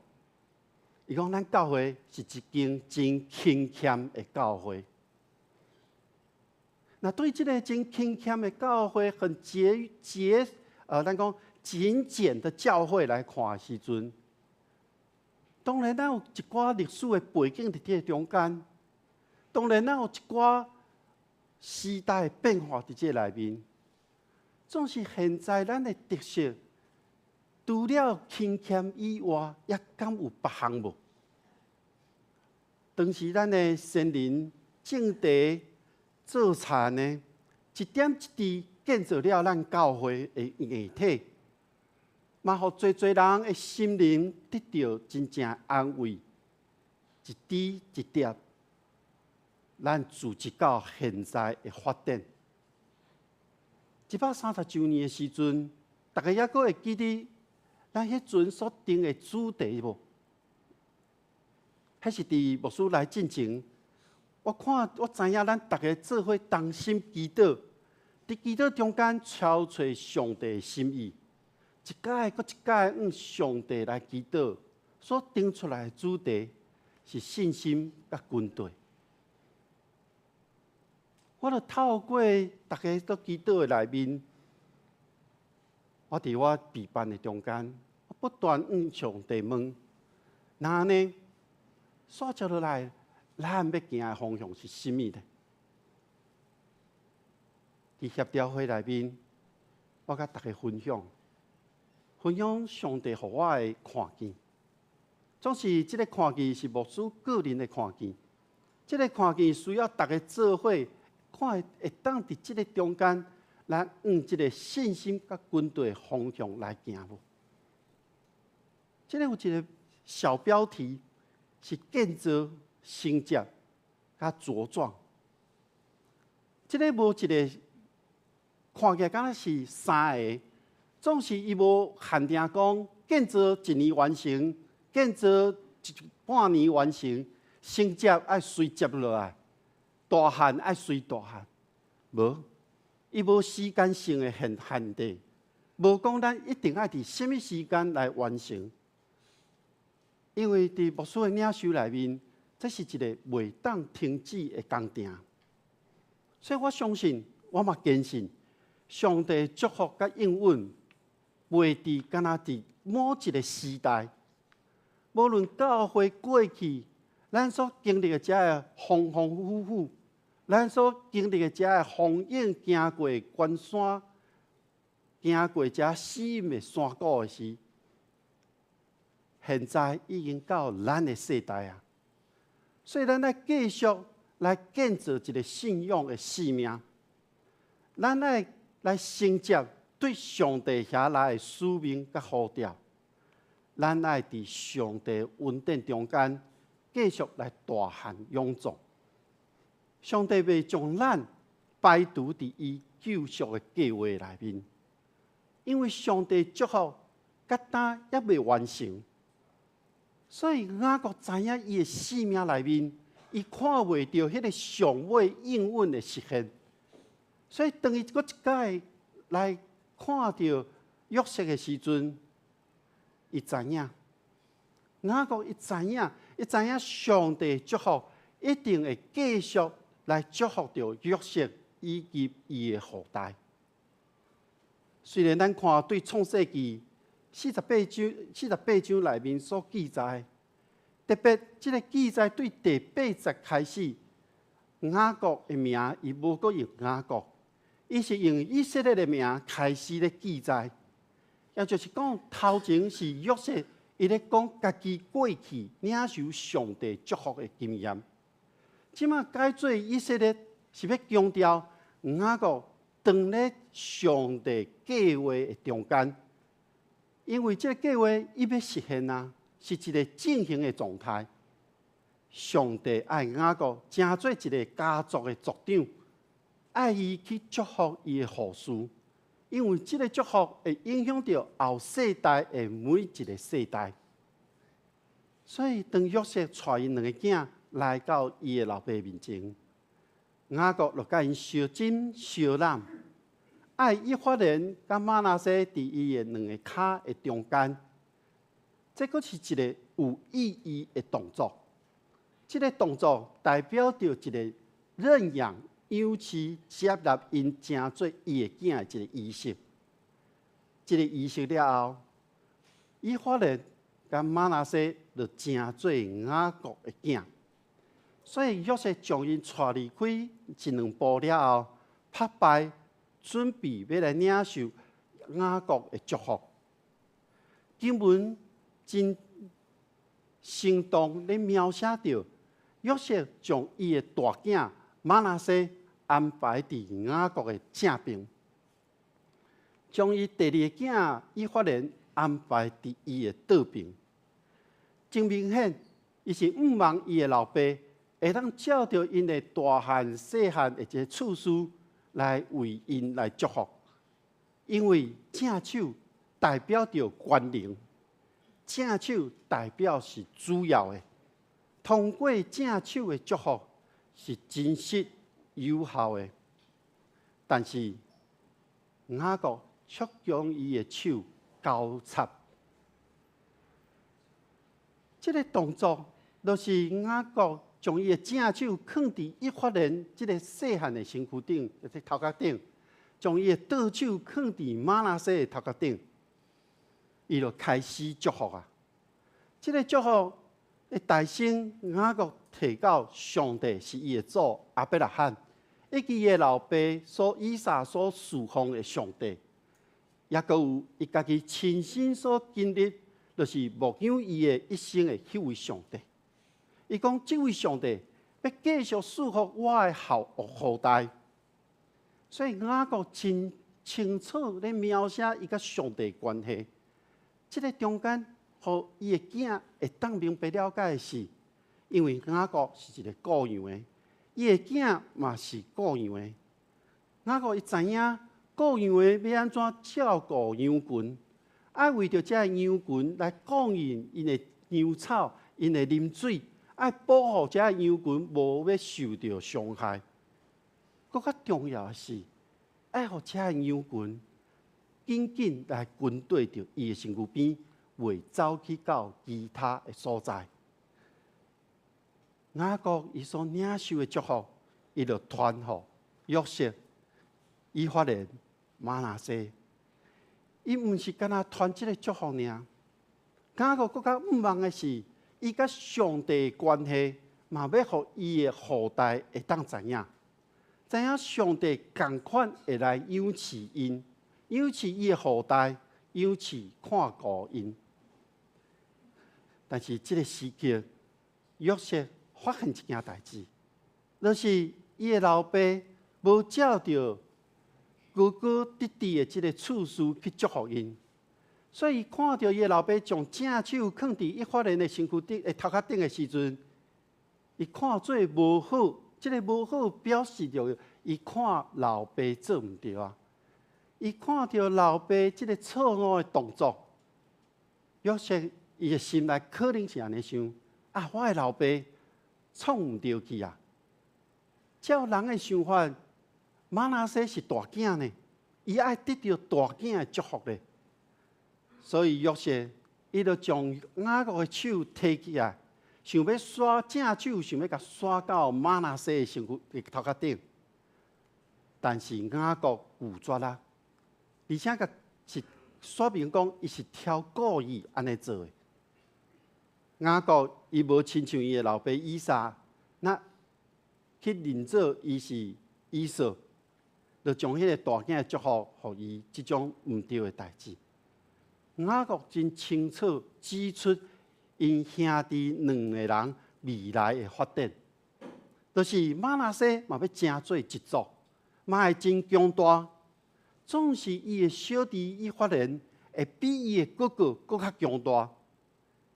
伊讲，咱教会是一间真勤俭的教会。那对这个真勤俭的教会，很咱讲精简的教会来看的时阵，当然咱有一寡历史的背景伫这中间，当然咱有一寡时代的变化伫这内面。总是现在咱的特色。除了勤俭以外，也敢有别项无？当时咱的先人种地做田呢，一点一滴建造了咱教会的硬体，嘛，互侪人的心灵得到真正安慰，一滴一滴，咱组织到现在的发展。130周年的时阵，大家还阁会记得。咱迄阵所定的主题无？迄是伫牧师来进前，我知影咱大家做伙同心祈祷，伫祈祷中间找找上帝的心意，一届搁一届向上帝来祈祷，所定出来的主题是信心甲军队。我著透过大家都祈祷的内面，我伫我备班的中间。不断向上帝问，那呢？所接落来，咱要行的方向是甚么呢？伫协调会内面，我甲大家分享上帝互我的看见。总是这个看见是牧师个人的看见，这个看见需要大家做伙看会当伫这个中间，来往这个信心甲军队的方向来行无？这里有一个小标题，是建造、成长、甲茁壮。这里无一个看起来敢若是3个，总是伊无限定讲建造1年完成，建造半年完成，成长爱随接落来，大汉爱随大汉，无，伊无时间性的限制，无讲咱一定爱伫什么时间来完成。因为伫牧师的领袖内面，这是一个袂当停止的工程，所以我相信，我嘛坚信，上帝祝福甲应允，袂伫敢若伫某一个时代，无论教会过去，咱所经历的遮个风风雨雨，咱所经历的遮个风影，行过关山，行过遮死荫的山谷的时。现在已经到咱的世代啊，所以咱来继续来建造一个信仰的使命，咱来承接对上帝遐来的使命甲呼召，咱爱伫上帝恩典中间继续来大汉勇壮。上帝袂将咱排除伫伊救赎的计划内面，因为上帝祝福甲他还未完成。所以雅各知影伊的使命内面，伊看袂到迄个上尾应允的实现。所以当伊搁一届来看到约瑟的时阵，伊知影，雅各伊知影上帝祝福一定会继续来祝福到约瑟以及伊的后代。虽然咱看对创世纪48章内面所记载，特别这个记载对第8节开始，雅各的名伊无搁用雅各，伊是用以色列的名开始咧记载，也就是讲头前是约瑟伊咧讲家己过去领受上帝祝福的经验。即马改做以色列是要强调雅各当咧上帝计划的中间，因为这个计划伊要实现啊，是一个进行的状态。上帝爱雅各成做一个家族的族长，爱伊去祝福伊的后事，因为这个祝福会影响到后世代的每一个世代。所以，当约瑟带因两个囝来到伊的老爸面前，雅各就甲因相亲相揽，爱以法莲甲玛拿西伫伊的两个骹的中间。这个是一个有意义的动作。这个动作代表着一个认养、养饲、接纳因成做伊的囝的一个仪式。这个仪式了后，以法莲甲玛拿西就成做雅各的囝。所以约瑟将因带离开一两步了后，拍败，准备要来领受雅各的祝福。经文真生动咧描写着约瑟将伊的大囝玛拿西安排伫雅各的正边，将伊第二个囝以法莲安排伫伊的倒边。真明显，伊是毋望伊的老爸会当照着因的大汉细汉的一个次序来为因来祝福，因为正手代表着关灵，正手代表是主要的。通过正手的祝福是真实有效的，但是雅各却将伊的手交叉。这个动作就是雅各将伊的正手放伫以法莲这个细汉的身躯顶，即头壳顶，将伊的倒手放伫玛拿西的头壳顶，伊就开始祝福啊！这个祝福的大声，雅各提到上帝是伊的主亚伯拉罕，以及伊的老爸以撒所侍奉的上帝，也阁有伊家己亲身所经历，就是牧养伊的一生的迄位上帝。伊讲，这位上帝要继续祝福我的后代，所以雅各真清楚咧描写伊甲上帝的关系。这个中间，互伊的囝会当明白了解的是，因为雅各是一个雇羊的，伊的囝嘛是雇羊的。雅各伊知影雇羊的要安怎照顾羊群，爱为着这羊群来供应因的羊草、因的啉水。爱保护这羊群无要受到伤害，更较重要的是，爱互这羊群紧紧来跟对着伊的身躯边，袂走去到其他的所在。雅各伊所领受的祝福，伊就传互约瑟、以法莲、玛拿西。伊毋是干那传这个祝福尔，雅各更较毋忘的是。伊甲上帝的关系，嘛要互伊的后代会当知影上帝同款会来养饲因，养饲伊的后代，养饲看顾因。但是这个时刻，约瑟发现一件代志，就是伊的老爸无照着哥哥弟弟的这个次序去祝福因。所以看到伊老爸将正手放伫以法莲的身躯顶、头壳顶的时阵，伊看做无好，这个无好表示着伊看老爸做毋对啊。伊看到老爸这个错误的动作，约瑟伊的心内可能是安尼想：啊，我的老爸创毋对去啊！照人的想法，玛拿西是大囝呢，伊爱得到大囝的祝福咧。所以约瑟，伊就将雅各的手提起来，想要刷正手，想要甲刷到玛拿西的身躯的头壳顶。但是雅各拒绝啦，而且甲是说明讲，伊是挑故意安尼做的。雅各伊无亲像伊的老爸以撒，那去认做伊是以扫，就将迄个大囝的祝福，互伊即种毋对的代志。雅各真清楚指出因兄弟两个人未来的发展，就是马拿西嘛要成做一族，嘛会真强大。总是伊的小弟伊发现会比伊的哥哥更较强大，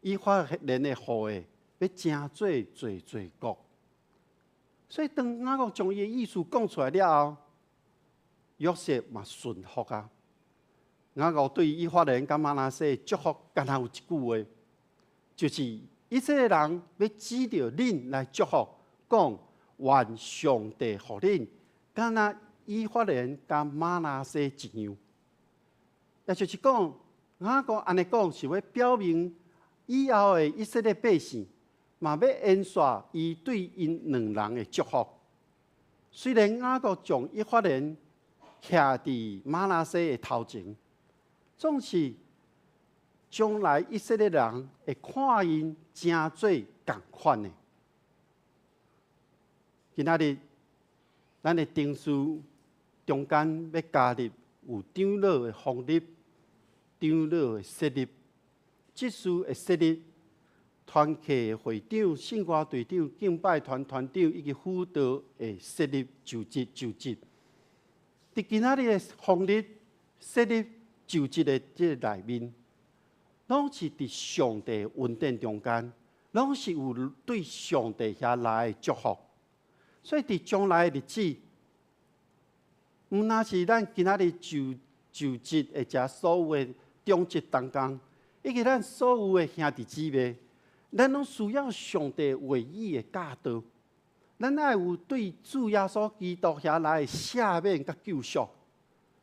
伊发现的后裔要成做侪国。所以当雅各将伊的意思讲出来了后，约瑟嘛顺服啊。雅各对伊发现甲马拿西祝福，敢若有一句话，就是以色列人要指着恁来祝福，讲愿上帝互恁，敢若以法莲甲马拿西一样。也就是讲，雅各安尼讲是要表明以后的以色列百姓嘛要延续伊对因两人的祝福。虽然雅各将以法莲徛伫马拿西的头前，总是将来以色列人会看因真做共款的。今仔日，咱的定书中间要加入有长老的方律、长老的设立、执事的设立、团契的会长、圣歌队长、敬拜团团长以及辅导的设立就职。伫今仔日的方律、设立、就职的这内面，拢是伫上帝恩典中间，拢是有对上帝遐来的祝福。所以伫将来的日子，毋那是咱今仔日就职或者所有的中职同工，以及咱所有的兄弟姊妹，咱拢需要上帝唯一的教导。咱爱有对主耶稣基督遐来的赦免甲救赎，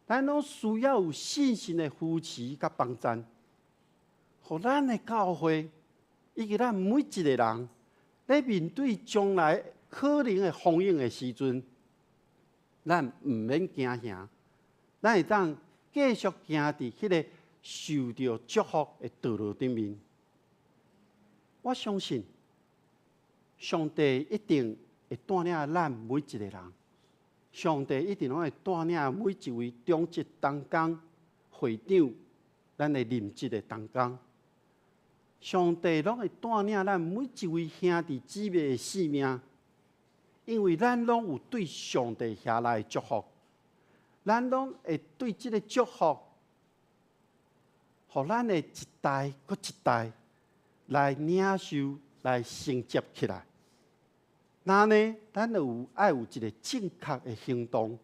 咱拢需要有信心的扶持甲帮助，互咱的教会以及咱每一个人，咧面对将来可能的风影的时阵，咱毋免惊吓，咱会当继续行伫迄个受到祝福的道路顶面。我相信，上帝一定会带领咱每一个人，上帝一定会带领每一位中职同工、会长、咱的任职的同工。上帝拢会带领咱每一位兄弟姊妹的性命。因为咱拢有对上帝遐来的祝福，咱拢会对这个祝福，互咱的一代搁一代来领受、来承接起来。那呢，咱就爱有一个正确的行动，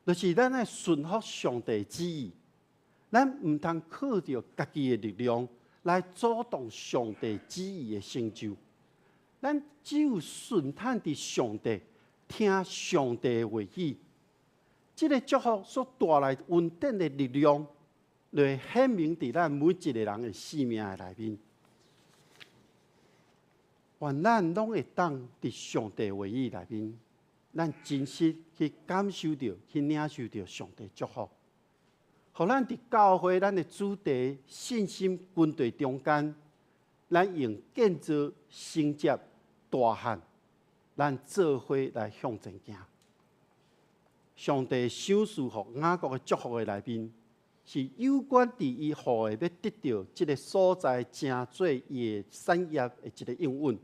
就是咱爱顺服上帝的旨意。咱毋通靠着家己的力量来阻挡上帝旨意的成就。咱只有顺探伫上帝，听上帝的话语，这个祝福所带来稳定的力量，就会显明伫咱每一个人的生命的内面。愿咱拢会当伫上帝的话语内面，咱真实去感受到、去领受到上帝祝福，互咱伫教会咱的主题信心军队中间，咱用建造承接。大汉，咱做伙来向前行。上帝赏赐予雅各的祝福的内面，是有关伫伊后的要得到这个所在，成做伊的产业的一个应允。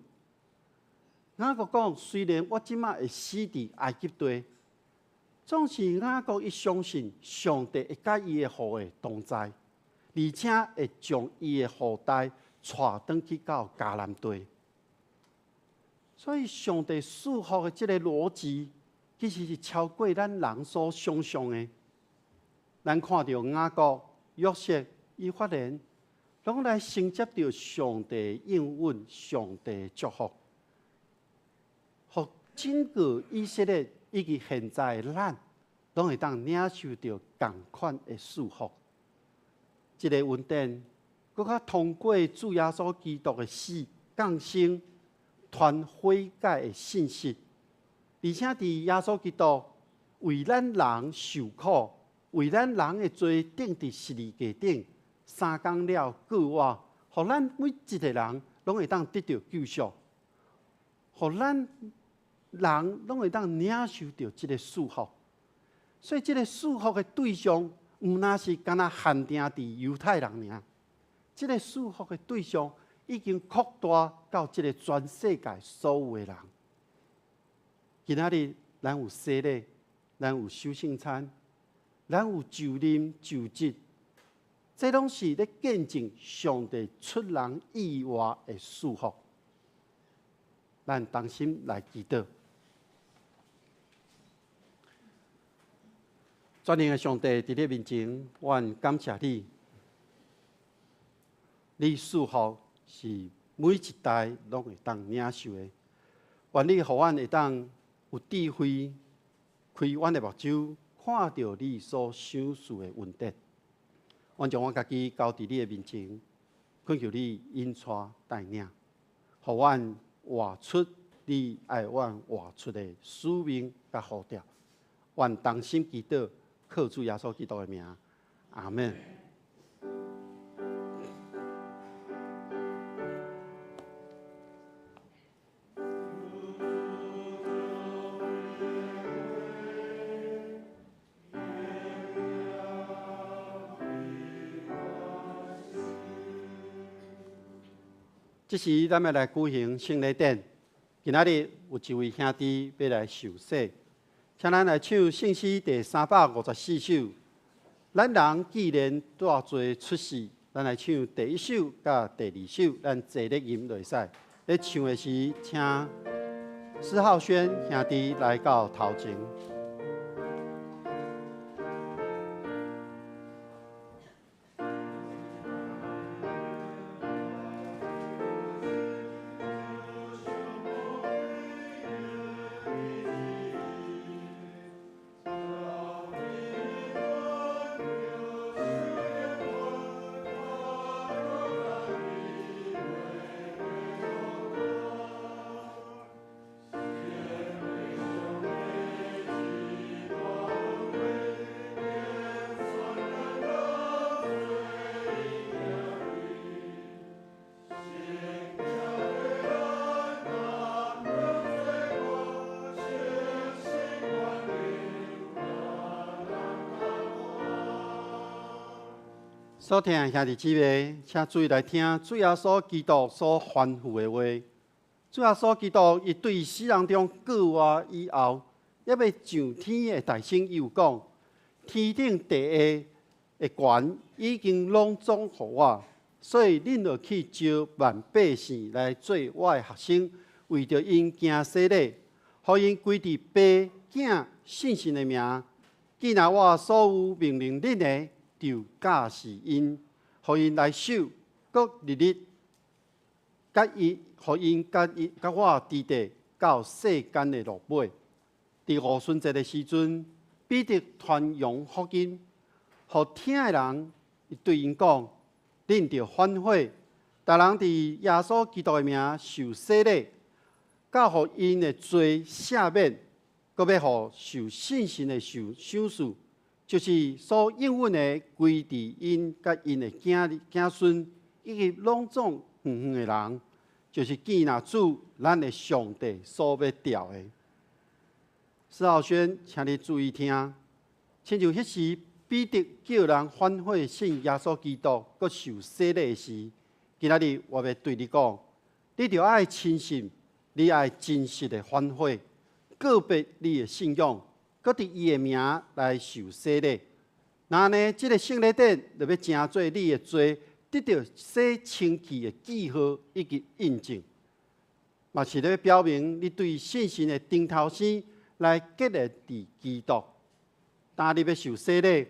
雅各讲，虽然我即马会死伫埃及地，总是雅各一相信上帝会甲伊的后裔同在，而且会将伊的后代带转去到迦南地。所以，上帝祝福的这个逻辑，其实是超过咱人所想象的。咱看到雅各、约瑟、以法莲，拢来承接到上帝应允、上帝祝福，互整个以色列以及现在的咱，拢会当领受到同款的祝福。这个恩典，更较通过主耶稣基督的死、降生。传悔改的信息，而且伫耶稣基督为咱人受苦，为咱人的罪钉伫十字架顶，3天了过活，互咱每一个人拢会当得到救赎，互咱人拢会当领受到这个祝福。所以，这个祝福的对象毋那是敢若限定伫犹太人尔，即个束缚的对象已经扩大到即个全世界所有的人。今仔日咱有洗礼，咱有守圣餐，咱有就任就职，这拢是咧见证上帝出人意外的束缚。咱同心来祈祷。全能的上帝，伫你面前，愿感谢你。你束缚是每一代拢会当领受的。愿你互阮会当有智慧，开阮的目睭，看到你所想事的问题。阮将阮家己交伫你的面前，恳求你引带带领，互阮活出你爱阮活出的使命甲呼召。愿同心祈祷，靠主耶稣基督的名，阿门。这时，咱要来举行圣礼典。今仔日有一位兄弟要来受洗，请咱来唱圣诗第354首。咱人既然大罪出世，咱来唱第1首甲第2首，咱坐咧吟落使。咧唱的时，请施浩轩兄弟来到头前。所听的兄弟姊妹，请注意来听主耶稣基督所吩咐的话。主耶稣基督伊对死人中过活以后，要上天的大声又讲：天顶地下的权已经拢总互我，所以恁着去招万百姓来做我的学生，为着因行洗礼，互因归伫爸、囝、圣神的名。既然我所有命令恁的，就教示因，互因来守各日日，甲伊，互因甲我伫地到世间的落尾。伫五旬节的时阵，彼得传扬福音，互听的人对因讲：恁着反悔，逐人伫耶稣基督的名受洗礼，甲互因的罪赦免，搁要互受信心的受赏赐。就是所应允的，归伫因甲因的子孙，以及拢总远远的人，就是见那主咱的上帝所要调的。施浩轩，请你注意听，亲像迄时彼得叫人反悔信耶稣基督，搁受洗礼时，今仔日我要对你讲，你着爱亲信，你爱真实的反悔，告别你的信仰。搁伫伊的名来受洗礼，那呢，这个圣礼典就要成做你的罪，得到洗清气的记号以及印证，嘛是咧表明你对信心的顶头生来建立伫基督。当你要受洗礼，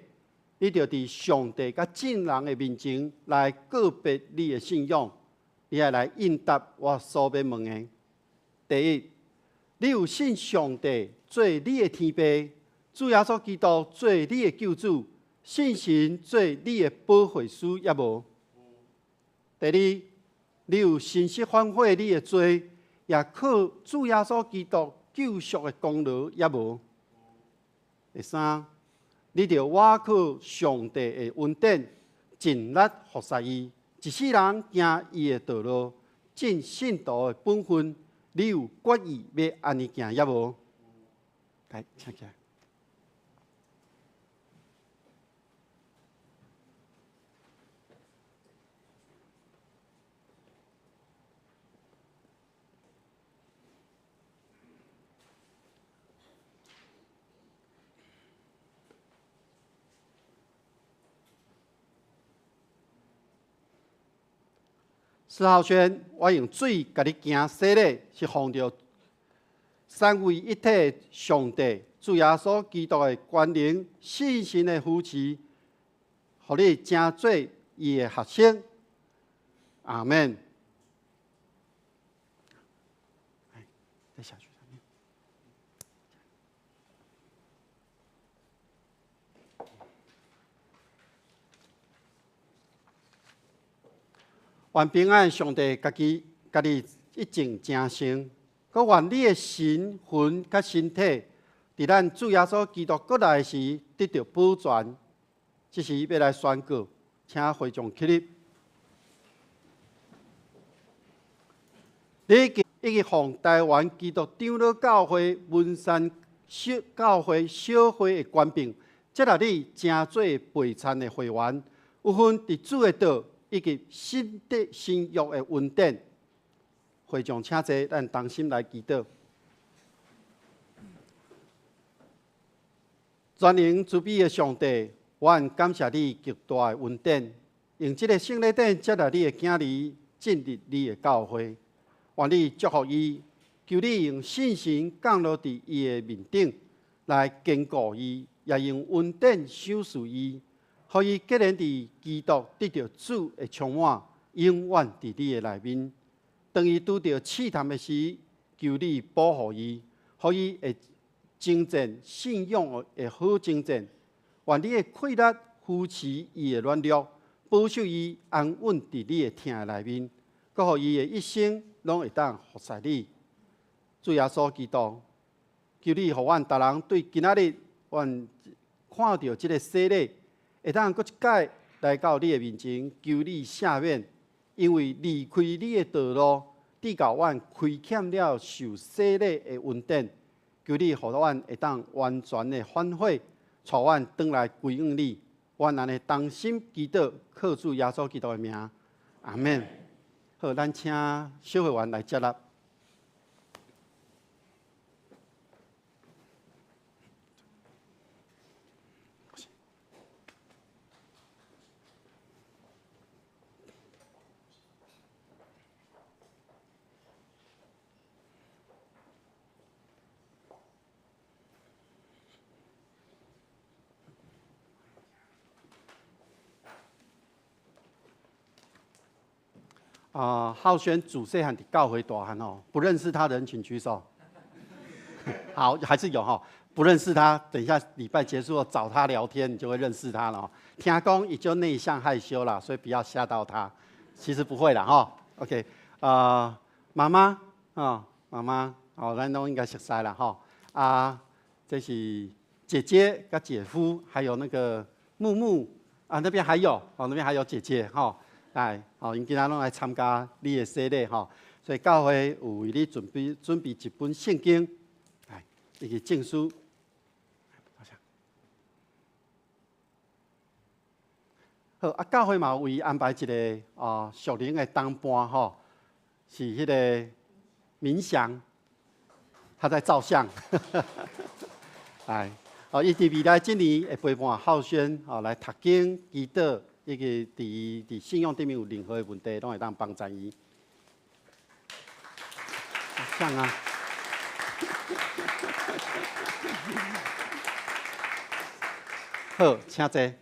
你着伫上帝甲众人的面前来告别你的信仰，你要来应答我所要问的。第一，你有信上帝做你的天父，主耶稣基督做你的救主，信神做你的保惠师，也无？第二，你有信实反悔你的罪，也靠主耶稣基督救赎的功劳，也无？第三，你着倚靠上帝的恩典，尽力服侍伊，一世人行伊的道路，尽信徒的本分。你有决意要安尼行，也无？来，请起来。施浩轩，我用水甲你行洗礼，是奉着三位一体上帝主耶稣基督的权能、信心的扶持，互你成做伊的学生。阿门。在下去上面。愿平安上帝家己一正正成，佮愿你的神魂佮身体，伫咱主耶稣基督过来时得到保全。这是要来宣告，请会众起立。你已经奉台湾基督长老教会文山教会小会的官兵，接纳你正做陪参的会员，有份伫主的道以及新约的恩典。会众请坐，咱同心来祈祷。全能慈悲的上帝，我感谢你极大的恩典，用这个圣礼典接纳你的囝儿进入你的教会。愿你祝福伊，求你用信心降落伫伊的面顶，来坚固伊，也用恩典守护伊，互伊结连伫基督得到主的充满，永远伫你的内面。当伊拄到试探的时，求你保护伊，互伊会征战信仰的好征战。愿你的快乐扶持伊的软弱，保守伊安稳伫你的听内面，搁互伊的一生拢会当服侍你。主耶稣基督，求你互阮逐人对今仔日阮看到这个洗礼，会当搁一摆来到你的面前，求你赦免，因为离开你的道路，致到阮亏欠了受洗礼的恩典。求你互阮会当完全的反悔，带阮转来归向你。阮安尼同心祈祷，靠主耶稣基督的名，阿免。好，咱请小会员来接纳。浩轩主细汉伫教会大汉哦，不认识他的人请举手。好，还是有哈，不认识他，等一下礼拜结束后找他聊天，你就会认识他了。听讲也就内向害羞啦，所以不要吓到他。其实不会啦哈。OK， 妈妈啊，妈妈，哦，咱都应该熟悉啦哈。这是姐姐跟姐夫，还有那个木木啊，那边还有那边还有姐姐哈。来，因今仔拢来参加你的洗礼吼，所以教会有为你准备一本圣经，来，一个证书。好，教会嘛为安排一个属灵的当班吼，是迄个冥想，他在照相，来，伊伫未来今年会陪伴浩轩来读经祈祷。伊个伫信仰顶面有任何的问题，拢会当帮助伊。像啊，好，请坐。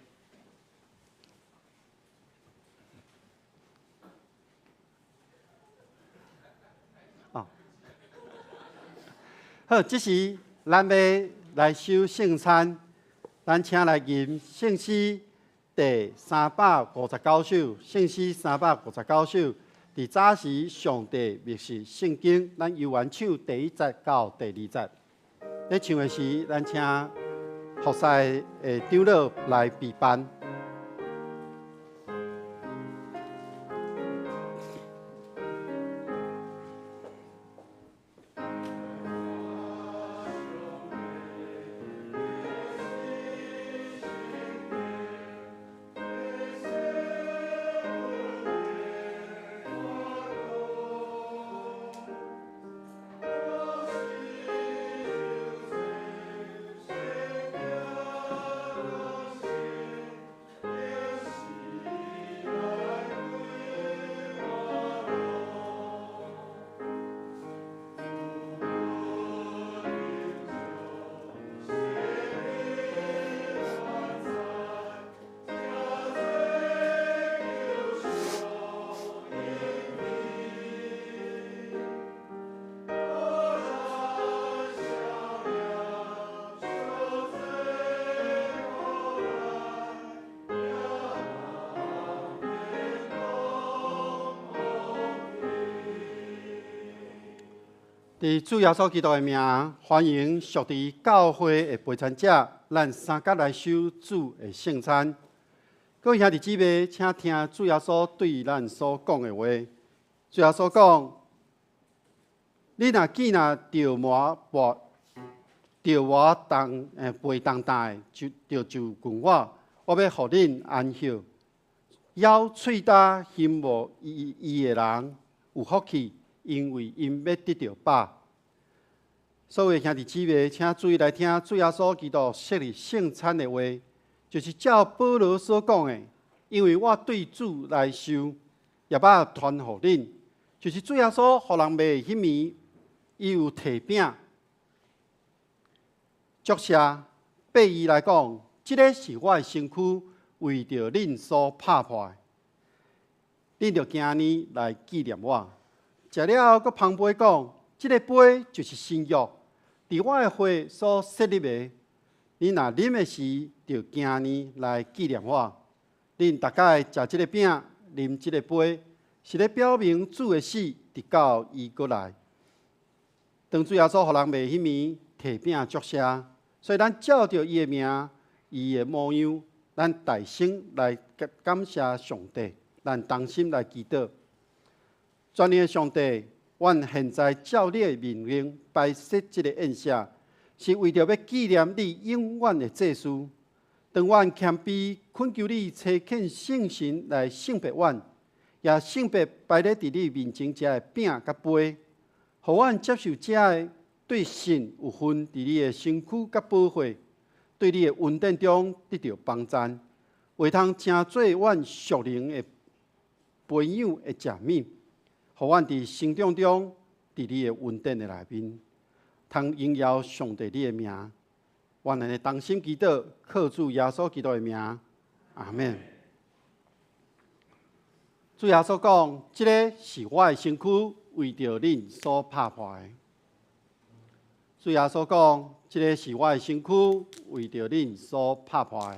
好，这时咱要来守圣餐，咱请来吟圣诗。第359首，圣诗359首，伫早时上帝默示圣经，咱游玩手第1节到第2节。咧唱的时，咱请服侍的长老来备班。伫主耶稣基督的名，欢迎属伫教会的陪餐者，咱三甲来守主的圣餐。各位兄弟姊妹，请听主耶稣对咱所讲的话。主耶稣讲：你若见着我背重担的，就问我，我要互恁安息。咬喙焦、心无义的人有福气，因为因要得到饱。所有兄弟姊妹，请注意来听主耶稣基督设立圣餐的话，就是照保罗所讲的，因为我对主来受，也把传互恁。就是主耶稣互人卖迄暝，伊有摕饼，祝谢，背伊来讲，即个是我的身躯，为着恁所拍破的，恁着今年来纪念我。食了，佫旁杯讲，即个杯就是新约，伫我的血所设立的。恁若啉的时，着今年来纪念我。恁大概食即个饼，啉即个杯，是咧表明主的死，直到伊过来。当主耶稣互人卖迄暝，摕饼祝谢，所以咱照着伊的名、伊的模样，咱大声来感谢上帝，咱同心来祈祷。全能的上帝，阮现在照你的命令摆设即个宴席，是为着要纪念你永远的祭司。当阮谦卑恳求你差遣圣神来圣别阮，也圣别摆咧伫你面前食的饼甲杯，互阮接受这的对神有份伫你的身躯甲保护，对你的恩典中得到帮赞，为通成做阮属灵的培养的食物，互阮伫成长中，伫你的恩典的内面，通荣耀上帝你的名。愿咱的同心祈祷，靠主耶稣基督的名，阿免。主耶稣讲：“这个是我的身躯，为着恁所拍破的。”主耶稣讲：“这个是我的身躯，为着恁所拍破的。”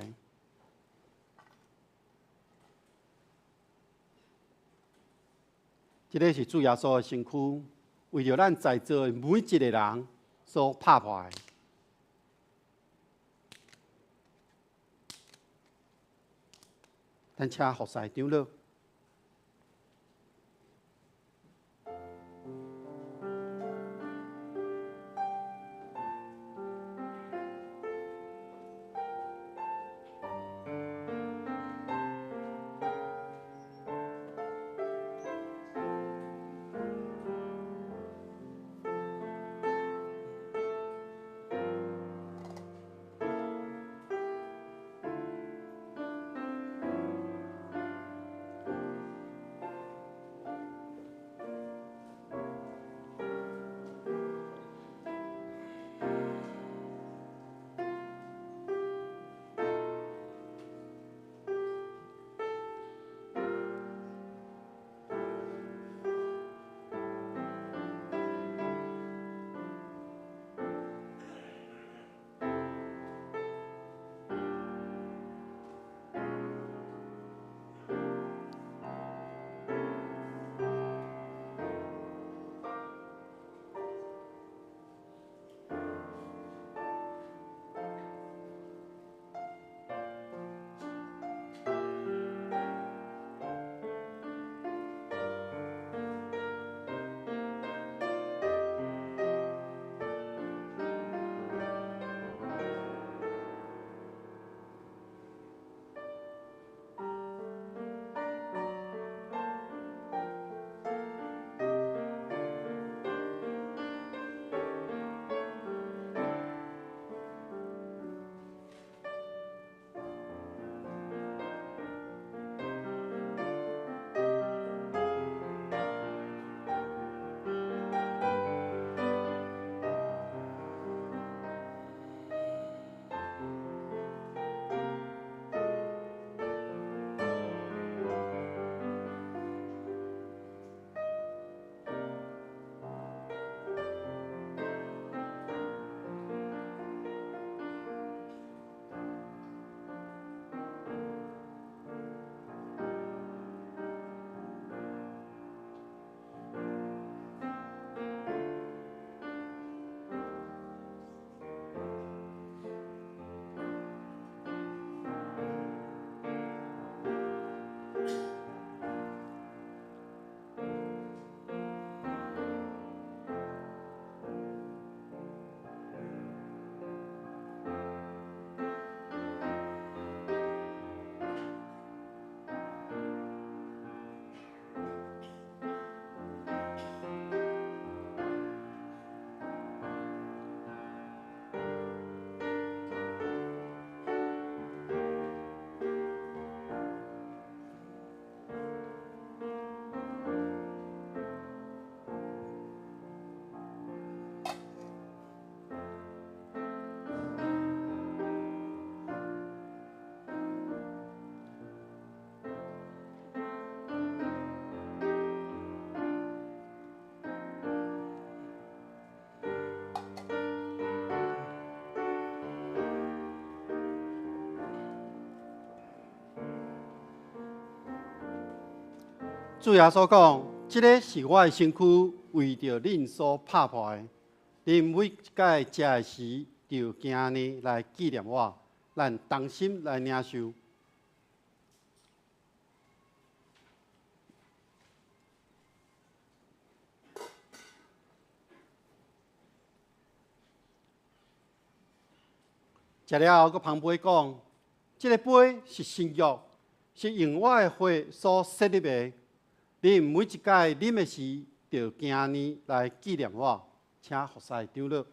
这个是主耶稣的身躯，为着咱在座的每一个人所拍破的。咱请服侍长老。主耶稣讲：“这个是我的身躯，为着恁所拍破的。恁每一届食的时，就惊呢来纪念我，咱同心来领受。”食了后，佮旁边讲：“这个杯是新约，是用我的血所设立的。恁每一届啉的时，就今年来纪念我，请服侍长老。”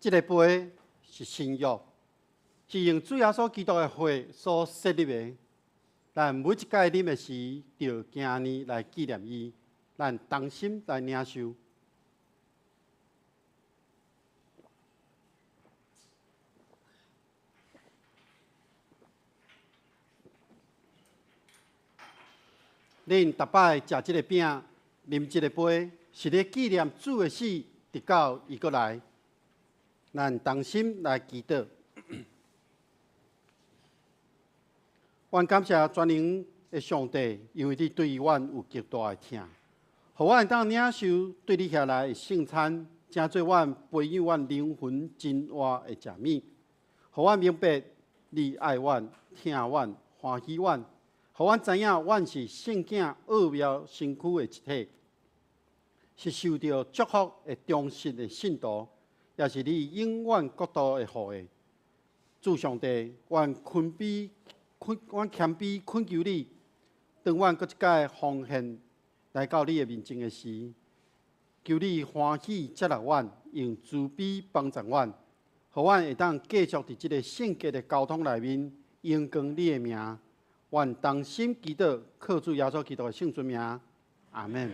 这个杯是新约，是用主耶稣基督的血所设立的。咱每一届啉的时，就今年来纪念伊，咱同心来领受。恁逐摆食这个饼、啉这个杯，是咧纪念主的死，直到伊过来。咱同心来祈祷。愿感谢全能的上帝，因为你对阮有极大的疼，互阮当领受对你下来的圣餐，正做阮培养阮灵魂真活的食物，互阮明白你爱阮、疼阮、欢喜阮，互阮知影阮是圣囝奥妙身躯的一体，是受到祝福的忠实的信徒，也是你永远国度的后裔。主上帝，阮谦卑恳求你，当阮搁一届奉献来到你的面前的时，求你欢喜接纳阮，用慈悲帮助阮，互阮会当继续伫即个圣洁的交通内面荣光你的名。愿同心祈祷，靠主耶稣基督的圣尊名，阿门。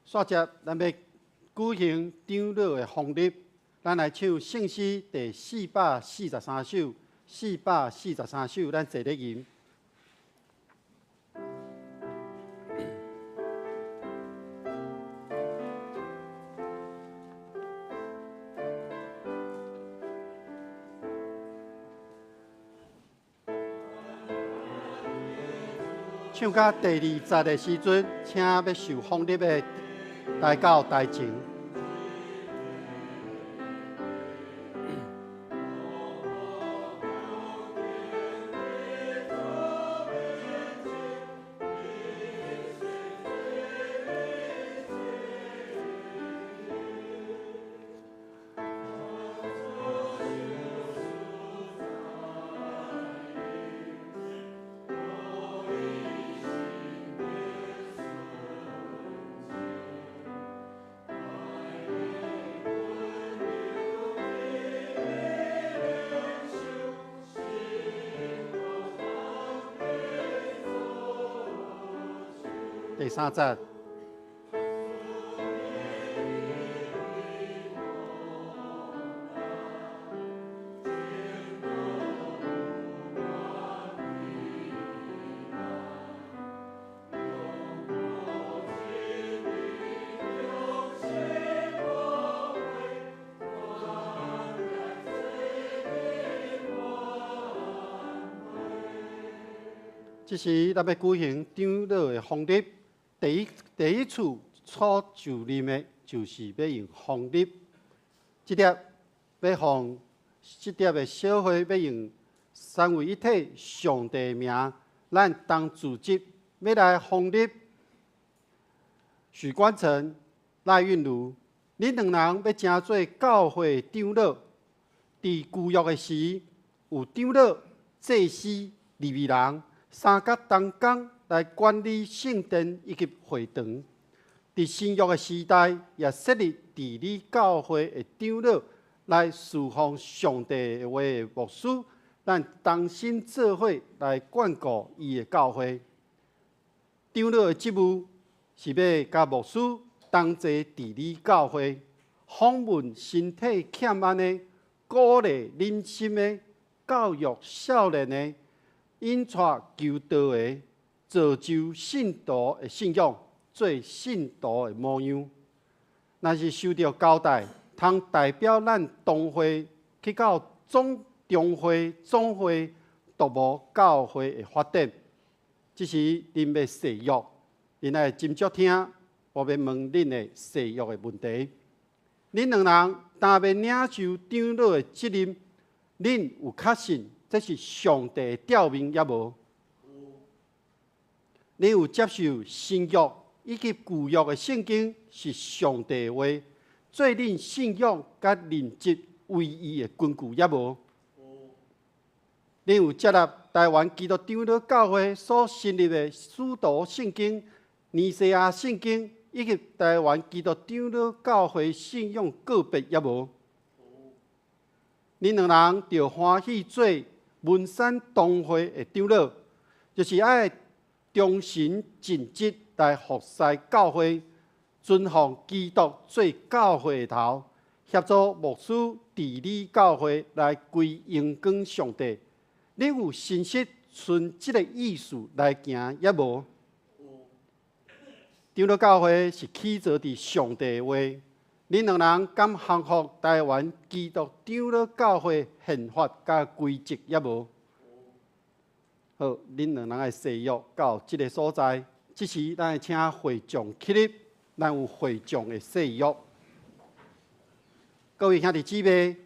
煞接，咱要举行长老的奉礼，咱来唱圣诗第443首，443首，咱坐咧吟。唱到第2节的时阵，请要受奉礼的来到台前。第3节。这是咱要举行长老的奉礼。第一次初就任的，就是要用奉礼。这点要奉，这点的小会要用三位一体上帝的名，咱当组织要来奉礼。许冠成、赖韵如，恁两人要成做教会长老。伫旧约的时，有长老、祭司、利未人三角同工来管理圣殿以及会堂。伫新约的时代，也设立治理教会的长老来侍奉上帝的话的牧师，咱同心做伙来管顾伊的教会。长老的职务是要甲牧师同齐治理教会，访问身体欠安的，鼓励忍心的，教育少年的，引带求道的，造就信徒的信仰，做信徒的模样。若是受到交代，通代表咱同会去到中会、总会，督务教会的发展。这是恁要誓约，恁爱斟酌听，我要问恁的誓约的问题。恁两人当要领受长老的责任，恁有确信这是上帝的召命也无？恁有接受新约以及旧约的圣经是上帝的话，做恁信仰甲认知唯一的根据也无？恁有接纳台湾基督长老教会所成立的使徒圣经、尼西亚圣经以及台湾基督长老教会信仰个别也无？恁两人就欢喜做文山同会的长老，就是爱忠心尽职来服侍教会，尊奉基督做教会的头，协助牧师治理教会，来归荣光上帝。你有信息顺这个意思来行也无？长老教会是起造伫上帝的话，恁两人敢降服台湾基督长老教会宪法甲规则也无？好，恁两人的誓约到即个所在，即时咱会请会长起立，咱有会长的誓约。各位兄弟姊妹，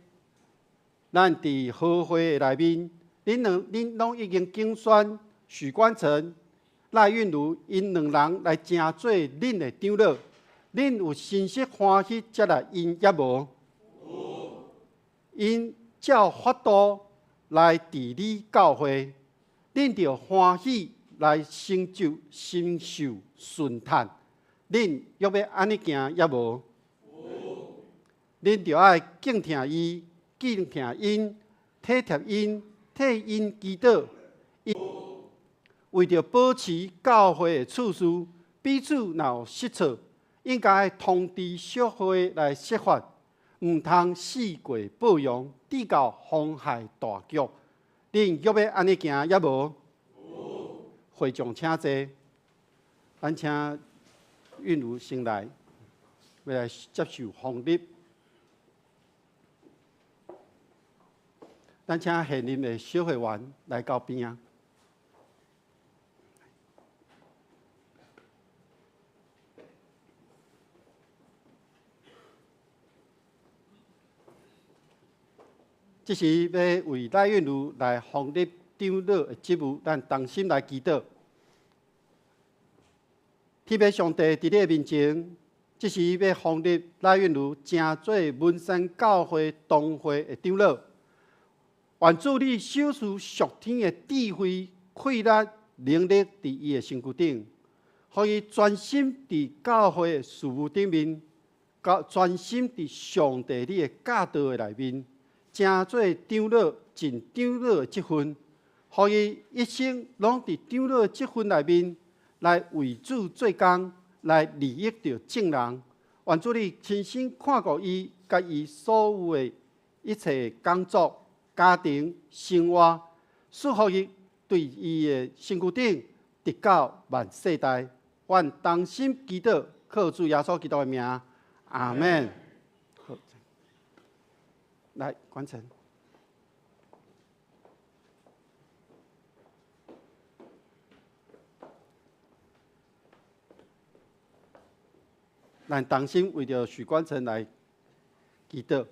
咱伫和会的内面，恁拢已经竞选许冠成、赖韵如因两人来成做恁的长老，恁有心实欢喜接来因也无？因照法度来治理教会。恁着欢喜来成就心受顺坦，恁要要安尼行也无？恁着爱敬听伊，敬听因，体贴因，替因祈祷。为着保持教会的次序，彼此若有失错，应该通知小会来释法，毋通四过报扬，致到妨害大局。恁要要安尼行也无？会长请坐，咱请韵如先来，要来接受奉礼。咱请现任的小会员来到边啊。这是要为赖韵如来奉礼长老的职务，咱同心来祈祷。天父上帝伫你的面前，这是要奉礼赖韵如成做文山教会同会的长老。愿主你手持属天的智慧、气力、能力，伫伊的身躯顶，互伊专心伫教会的事务顶面，专心伫上帝你的教导的内面。成做长老，尽长老的职分，互伊一生拢伫长老的职分内面来为主做工，来利益着众人。愿主你亲身看顾伊，甲伊所有的一切工作、家庭、生活，使互伊对伊的身躯顶直到万世代。愿同心祈祷，靠主耶稣基督的名，阿门。来，关城。咱同心为着许关城来祈祷。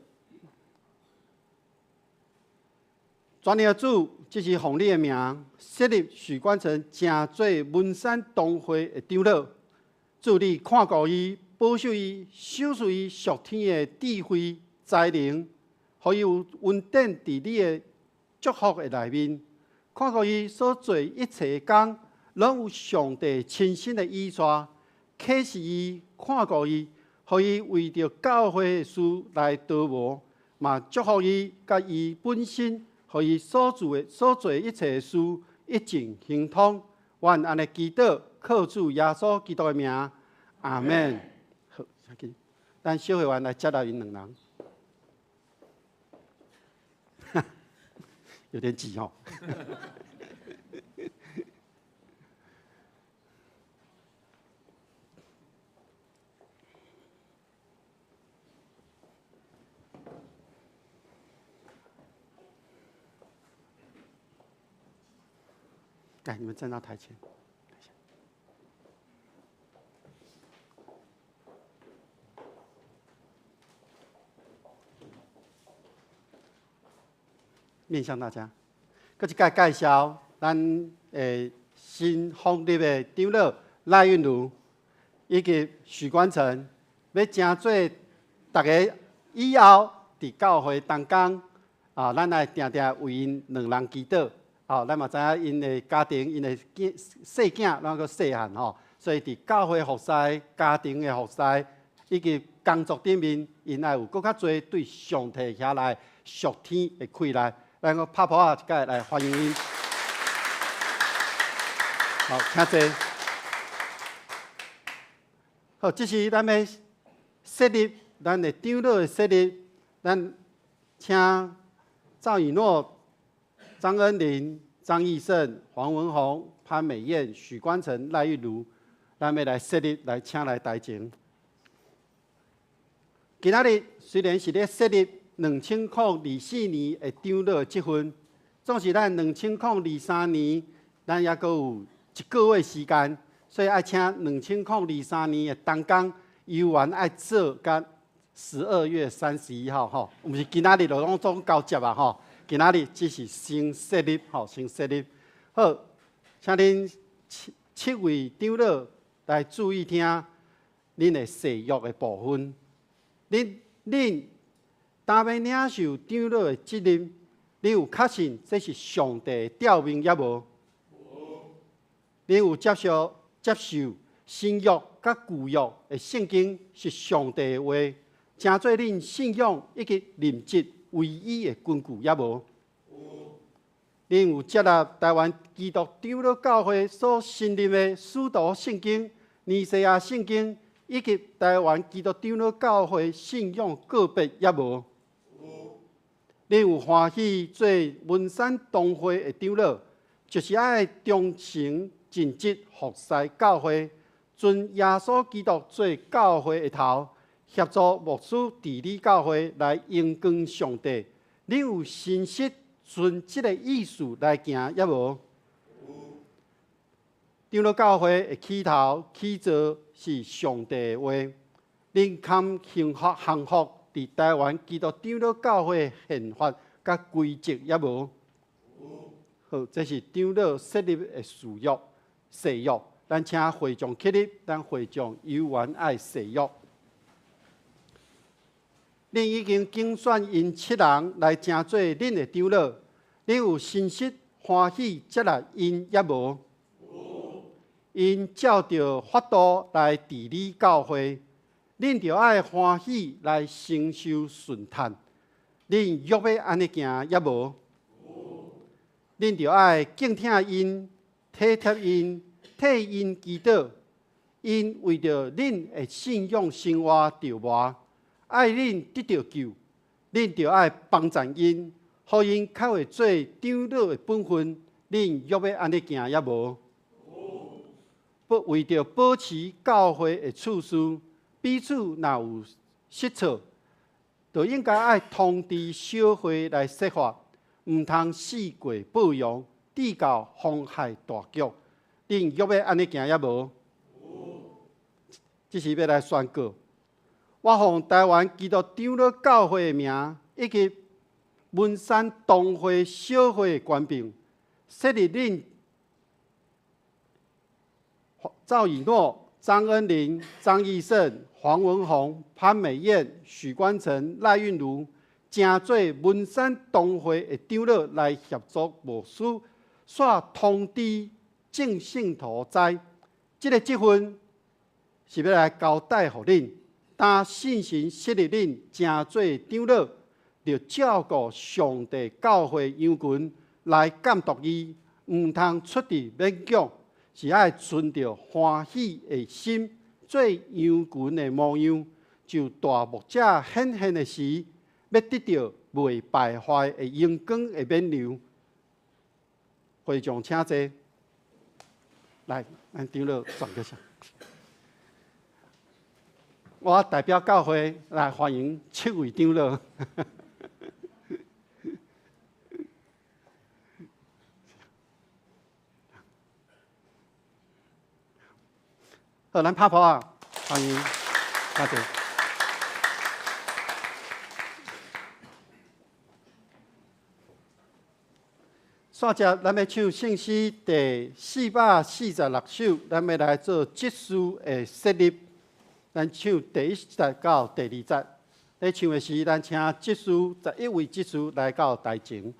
全能的主，这是奉你的名设立许关城，成做文山同会的长老。主你看顾伊，保守伊，守护伊属天的智慧才能。互伊有稳定伫你的祝福的内面，看顾伊所做一切的工，拢有上帝亲身的依带，启示伊，看顾伊，互伊为着教会的事来祷告，嘛祝福伊甲伊本身，互伊所做一切的事一尽亨通。愿安尼祈祷，靠主耶稣基督的名，阿门。好，咱小会员来接待因两人。有点急哦。来，你们站到台前。面向大家，搁一届介绍咱新创立的长老赖韵如以及许冠成，要成做大家以后伫教会当工啊，咱来定定为因两人祈祷。哦，咱嘛知影因的家庭，因的细囝拢个细汉吼，所以伫教会服侍、家庭的服侍以及工作顶面，因爱有更较多对上帝遐来属天的气力。咱个拍拍一届来欢迎伊。好，请坐。好，这是咱要设立咱的长老的设立，咱请赵以诺、张恩麟、张义胜、黄文宏、潘美燕、许冠成、赖玉如，咱要来设立来请来台前。今仔日虽然是咧设立2024年的长老积分，总是咱2023年，咱还阁有1个月时间，所以爱请2023年的当工游玩爱做甲12月31号吼，毋是今仔日就拢总交接啊吼，今仔日只是先设立吼，先设立。好，请恁7位长老来注意听恁的誓约的部分。恁担要领受长老的责任，恁有确信这是上帝的召命也无？恁有接受新约甲旧约的圣经是上帝的话，成做恁信仰以及任职唯一的根据也无？恁有接纳台湾基督长老教会所信任的使徒圣经、尼西亚圣经，以及台湾基督长老教会信仰个别也无？恁有欢喜做文山同会的长老，就是爱忠诚尽职服侍教会，尊耶稣基督做教会的头，协助牧师治理教会来荣光上帝。恁有信实顺即个意思来行也无？长老教会的起头起造是上帝的话，恁堪幸福伫台湾基督长老教会的宪法甲规则也无？好，这是长老设立的誓约，咱请会众起立，咱会众有缘爱誓约。恁已经竞选因7人来成做恁的长老，恁有信实欢喜接纳因也无？因照着法度来治理教会，恁着爱欢喜来承受顺叹。恁约要安尼行也无？恁着爱敬听因、体贴因、替因祈祷，因为着恁的信仰生活着活，爱恁得到救，恁着爱帮助因，互因较会做长老的本分。恁约要安尼行也无？不为着保持教会的次序，彼此若有失错，就应该爱通知小会来说法，毋通四过保养，致到妨害大局。恁约要安尼行也无？这是要来宣告。我奉台湾基督长老教会的名，以及文山同会小会的权柄，设立恁赵以诺、张恩玲、张义胜、黄文宏、潘美燕、许冠成、赖韵如，正做文山同会的长老来协助牧师，煞通知正信徒知，这个职分是要来交代互恁，当信心设立恁正做长老，着照顾上帝教会羊群来监督伊，毋通出伫勉强。是爱存着欢喜的心，做羊群的模样，就大牧者显现的时，要得到未败坏的阳光的冕旒。会众请坐，来，咱长老转个下。我代表教会来欢迎7位长老。好，咱拍拍啊！欢迎，大家。煞接，咱要唱圣诗第446首，咱要来做节书的设立。咱唱第1节到第2节。咧唱的时，咱请节书11位节书来到台前。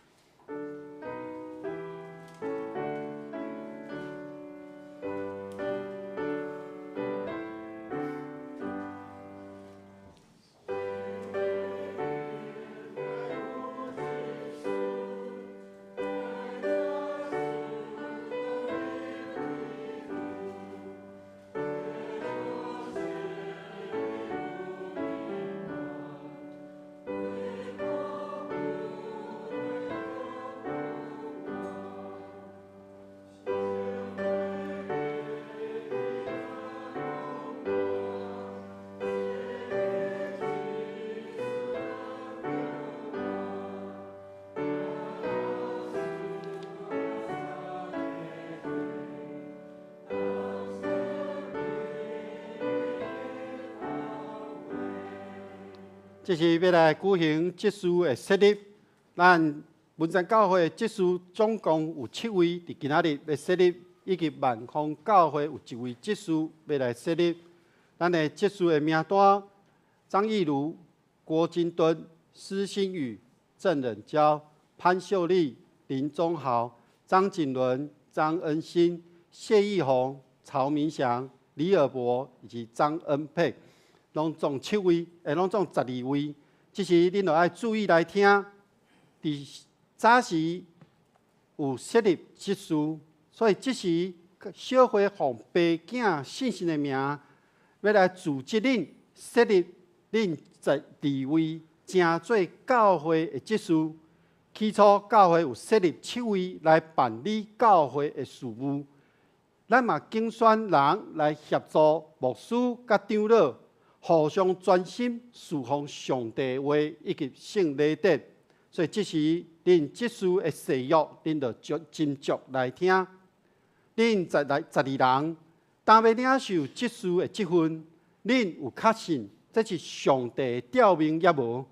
这是要来举行职事的设立。咱文山教会职事总共有7位，伫今仔日要设立，以及万丰教会有1位职事要来设立。咱的职事的名单：张义如、郭金敦、施新宇、郑忍娇、潘秀丽、林宗豪、张景伦、张恩新、谢义宏、曹明祥、李尔博以及张恩佩，拢总7位，拢总12位。即是恁著爱注意来听。伫早时有设立职事，所以即时小会奉爸囝信心的名，要来组织恁设立恁12位正做教会的职事。起初教会有设立7位来办理教会的事务，咱嘛竞选人来协助牧师甲长老，互相专心侍奉上帝的话以及圣礼典。所以即时恁职事的誓约，恁着斟酌来听。恁12人，当要领受职事的职分，恁有确信这是上帝的召命也无？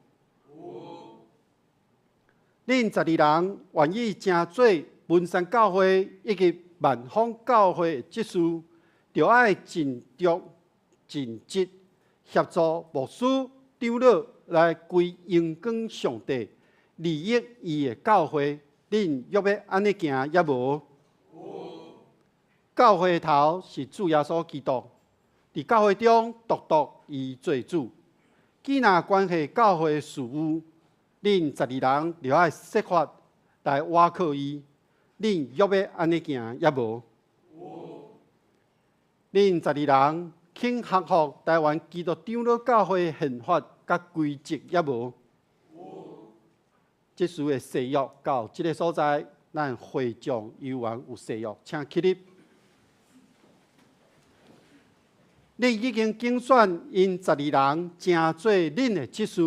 恁12人愿意正做文山教会以及万丰教会的职事，就爱尽忠尽职，协助牧师长老来归荣光上帝，利益伊的教会。恁要安尼行也无？教会的头是主耶稣基督，伫教会中独伊做主。既然关系教会的事务，恁12人就要设法来倚靠伊，恁要安尼行也无？恁12人肯合乎台湾基督长老教会的宪法甲规则也无？即事的誓约到即个所在，咱会众犹原有誓约，请起立。恁已经竞选因12人正做恁的职事，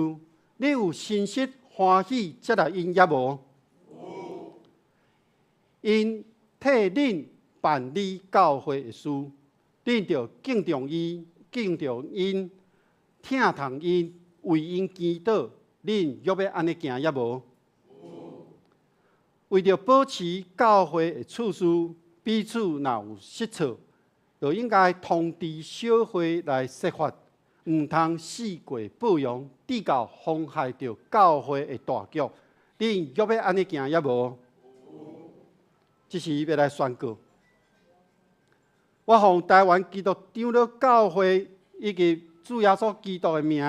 恁有心实欢喜接来因也无？因替恁办理教会的事，恁着敬重伊、敬重因、听从因、为因祈祷。恁要安尼行也无？为着保持教会的次序，彼此若有失错，就应该通知小会来设法，唔通四过不容，直到妨害着教会的大局。恁要安尼行也无？即是要来宣告，我奉台湾基督长老教会以及主耶稣基督的名，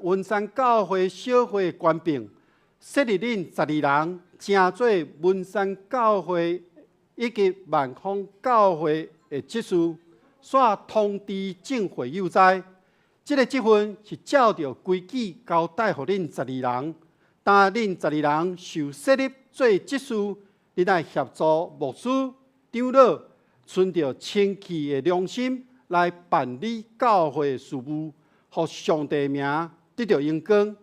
文山教会小会的官兵，设立恁12人，正做文山教会以及万丰教会的职事，煞通知正会有在。这个职分是照着规矩交代予恁12人。当恁12人受设立做职事，恁爱协助牧师长老，存着清气的良心来办理教会的事务，互上帝名得到荣光。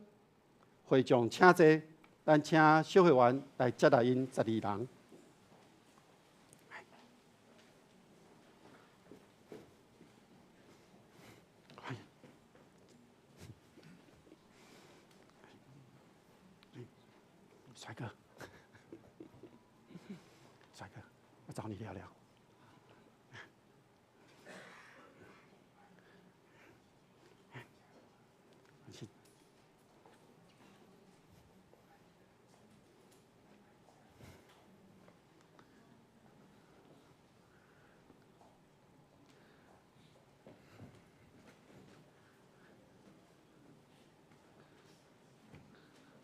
会众请坐，咱请小会员来接待因12人。帅哥，帅哥，我找你聊聊。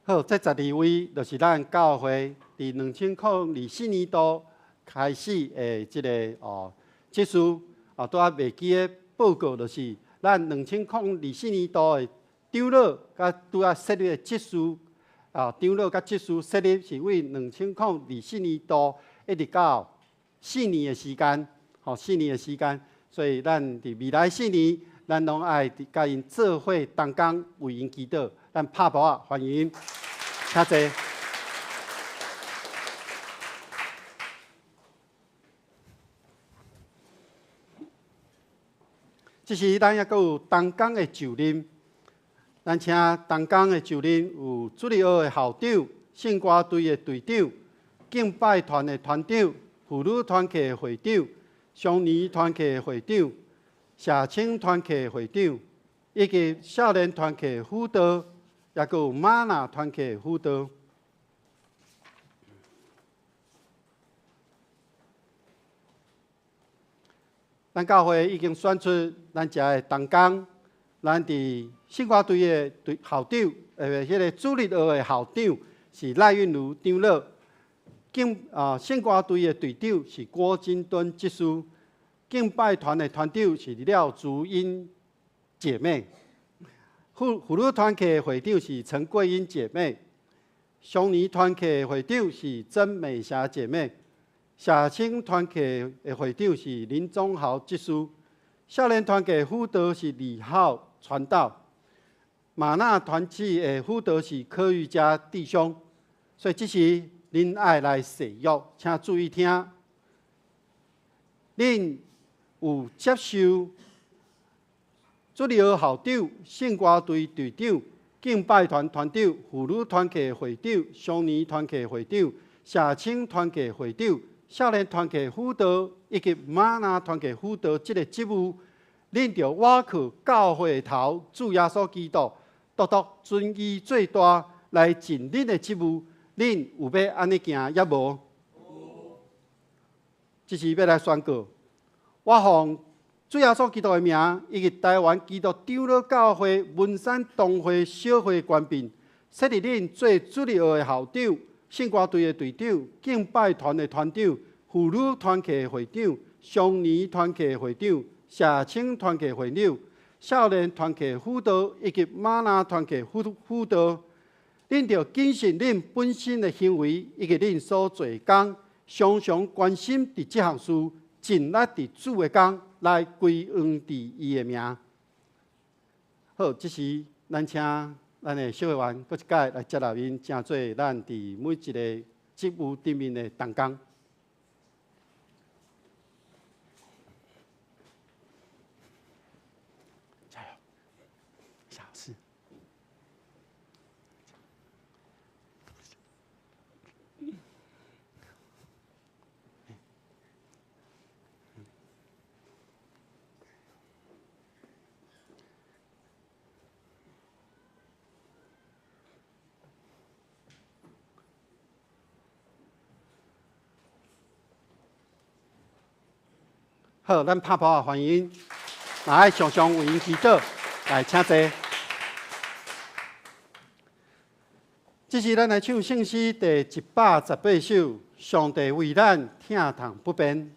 好，这12位就是咱教会伫2004年度开始的这个职事拄啊未记的报告，就是咱2004年度的长老甲拄啊设立的职事长老甲职事设立是为2004年度一直到4年的时间，4年的时间，所以咱伫未来4年，咱拢爱甲因做伙同工为因祈祷。咱拍鼓啊，欢迎，请坐。即是咱还阁有同工的就任，咱请东港的就任有主日学的校长、圣歌队的队长、敬拜团的团长、妇女团契的会长、双年团契的会长、社青团契的会长，以及少年团契的辅导，也佮有玛纳团契的辅导。咱教会已经选出咱遮的同工，咱伫圣歌队的校长，迄个主日学的校长是赖韵如长老，圣歌队的队长是郭金敦执事，敬拜团的团长是廖竹英姐妹，妇女团契的会长是陈桂英姐妹，双年团契的会长是曾美霞姐妹。社青团契的会长是林宗豪执事，少年团契辅导是李浩传道，玛纳团契的辅导是柯玉佳弟兄。所以这是恁爱来誓约，请注意听。恁有接受主日学校长、圣歌队队长、敬拜团团长、妇女团契会长、双年团契会长、社青团契会长。少年团契辅导以及玛纳团契辅导这个职务，恁着我靠教会头主耶稣基督，独独尊伊最大来尽恁的职务。恁有要安尼行也无？这是要来宣告。我奉主耶稣基督的名，以及台湾基督长老教会文山东会小会官兵，设立恁做主日学的校长。圣歌队的队长、敬拜团的团长、妇女团契的会长、双年团契的会长、社青团契会长、少年团契辅导以及玛纳团契辅导，恁着谨慎恁本身的行为以及恁所做工，常常关心伫这项事，尽力伫主的工来归恩伫伊的名。好，这是咱请。咱的小会员搁一届来接纳因，正做咱伫每一个职务顶面的同工。加油，小事。好，咱拍拍欢迎，来常常为因祈祷，来请坐。这是咱来唱圣诗第118首，上帝为咱疼痛不变。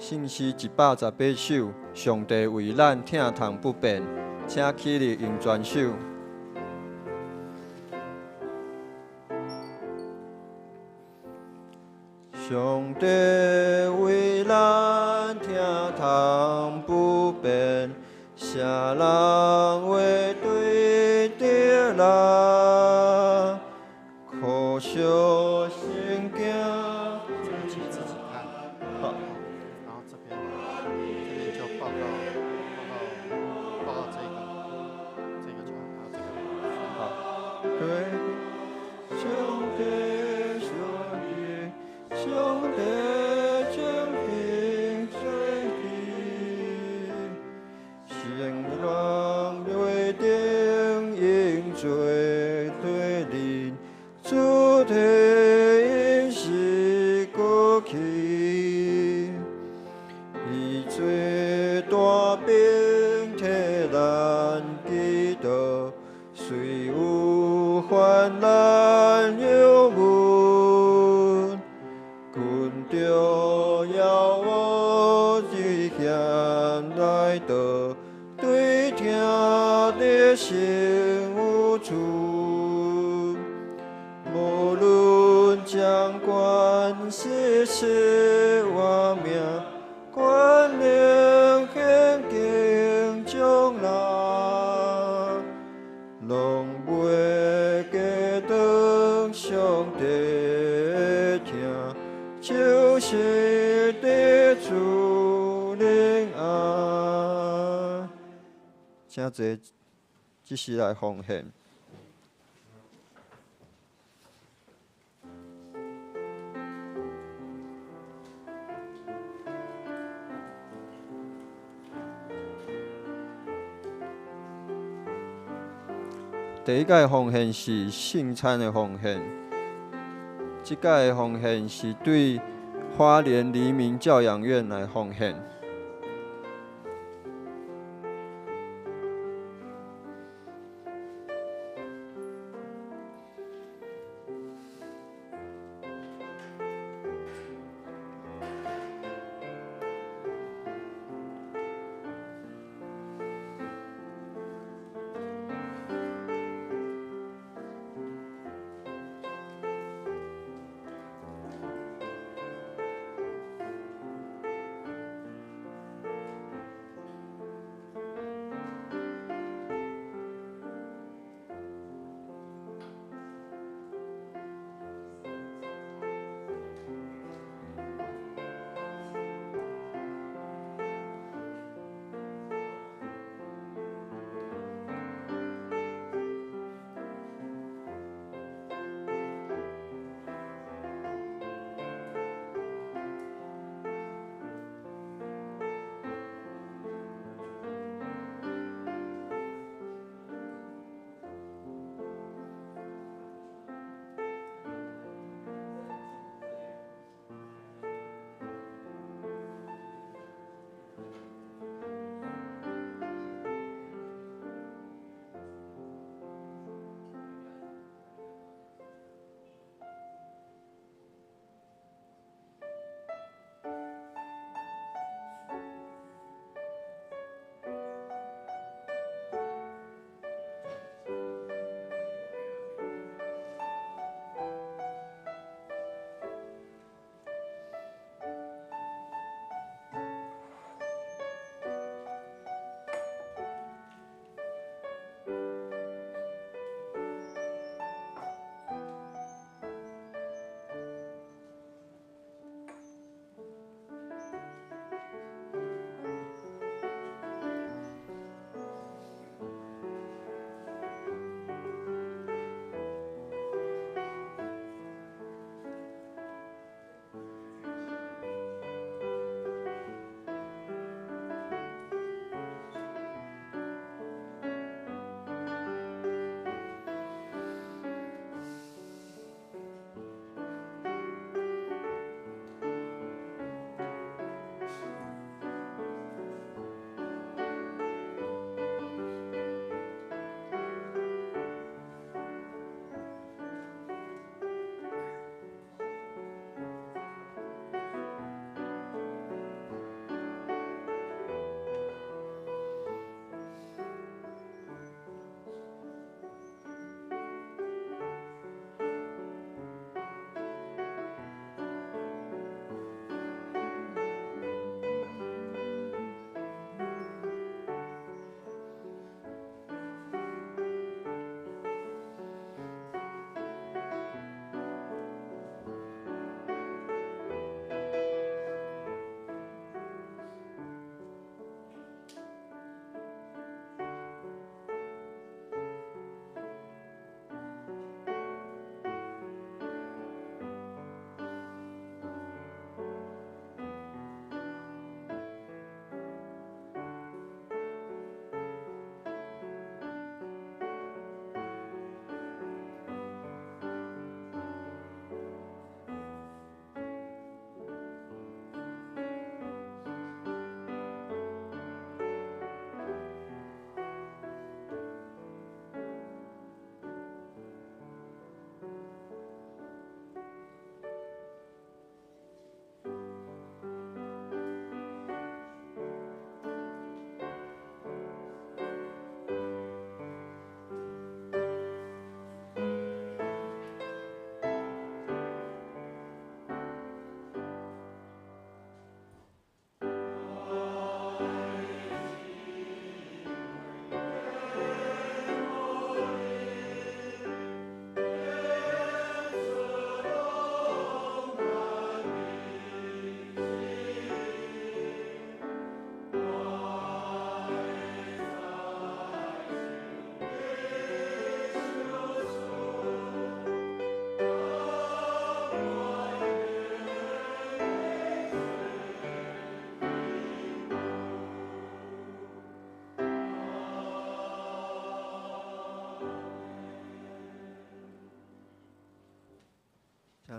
圣诗118首，上帝为咱疼痛不变，请起立用全手。上帝为咱疼痛不变，啥人会对着咱？可惜心惊。对听的心有主，无论将关系是我命，关灵险境中人，拢袂加当上帝听，就是得主灵安。请坐，即时来奉献。第一届奉献是圣餐的奉献，即届的奉献是对花莲黎明教养院来奉献。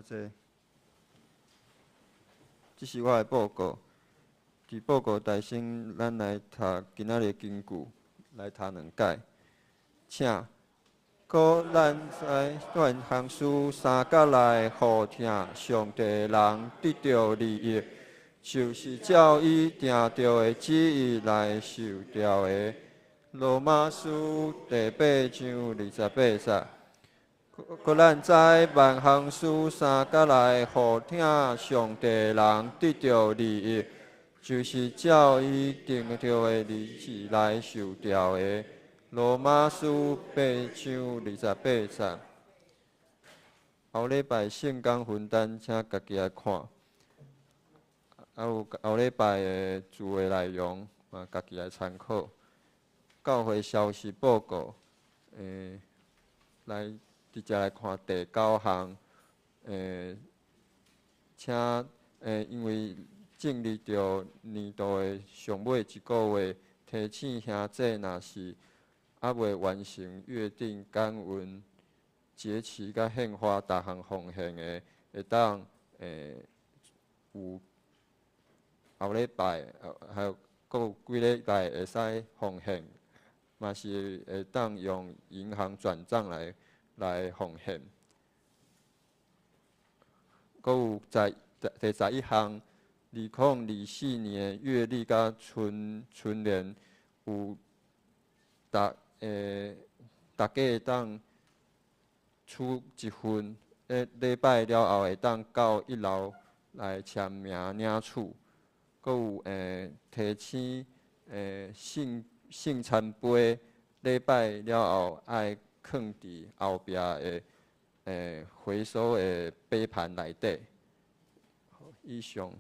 请坐。这是我的报告。伫报告台先，咱来读今仔日经句，来读2解。请各咱在断行书三角来好听上帝人得到利益，就是照伊定着的旨意来受调的。罗马书第8章28节。各咱在万行书三角来好听上帝人得到利益，就是照伊定着的日子来受调的。罗马书8章28节。后礼拜圣经分单，请家己来看。还有后礼拜的主的内容，嘛家己来参考。教会消息报告，来直接来看第9项，请因为正立着年度的上尾1个月，提醒兄弟若是还未完成约定感恩节期甲献花逐项奉献的，会当有后礼拜，还有各有几礼拜会使奉献，嘛是会当用银行转账来奉献。阁有第11项，2024年月历甲春联有大家会当出一份，礼拜了后会当到1楼来签名领取。阁有提醒圣餐杯，礼拜了后爱放伫后壁的回收的杯盘内底。以上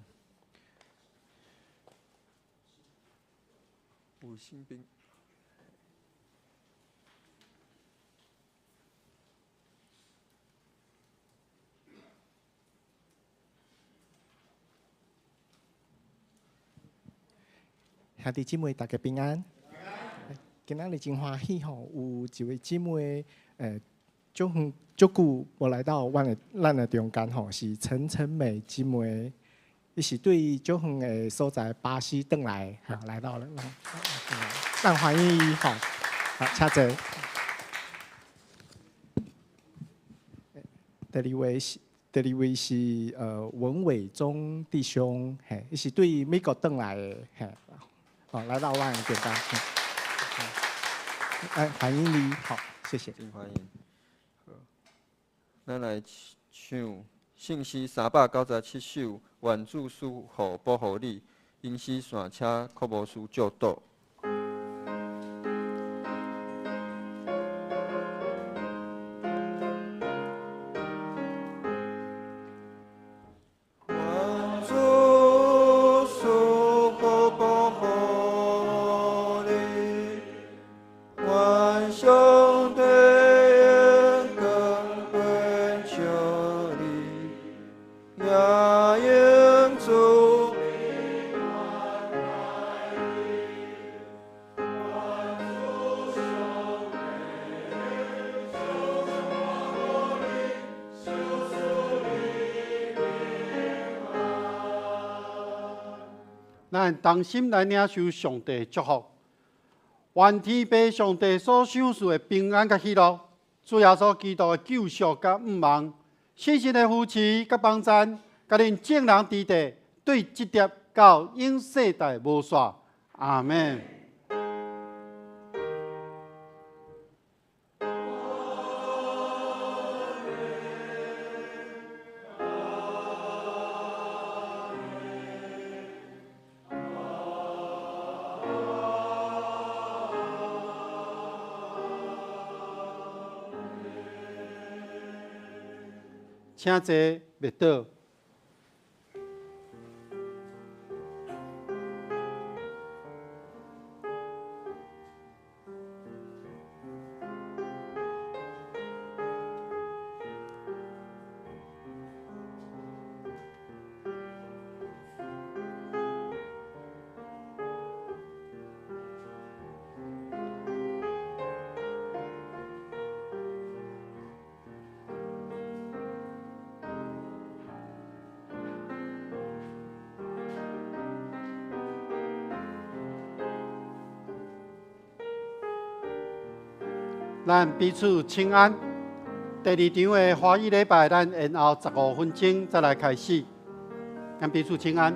有新兵。兄弟姊妹，大家平安。今仔日真欢喜吼，有一位姊妹，足久无来到咱的中间吼，是陈美姊妹，伊是对足远的所在巴西转来，来到了，咱欢迎伊吼，好，请坐。第二位是文伟忠弟兄，嘿，伊是对美国转来的，嘿。来到万人中间，欢迎你，好，谢谢。真欢迎。咱来唱信息397首，愿主赐福保护你，因死线车可无需照倒。咱同心来领受上帝祝福，愿天父上帝所赏赐的平安甲喜乐，主耶稣基督的救赎甲毋忘，信心的扶持甲帮赞，甲恁众人伫地对积叠到永世代无煞。阿门。请坐，麦倒。咱彼此请安。第二场的华语礼拜，咱延后15分钟再来开始。咱彼此请安。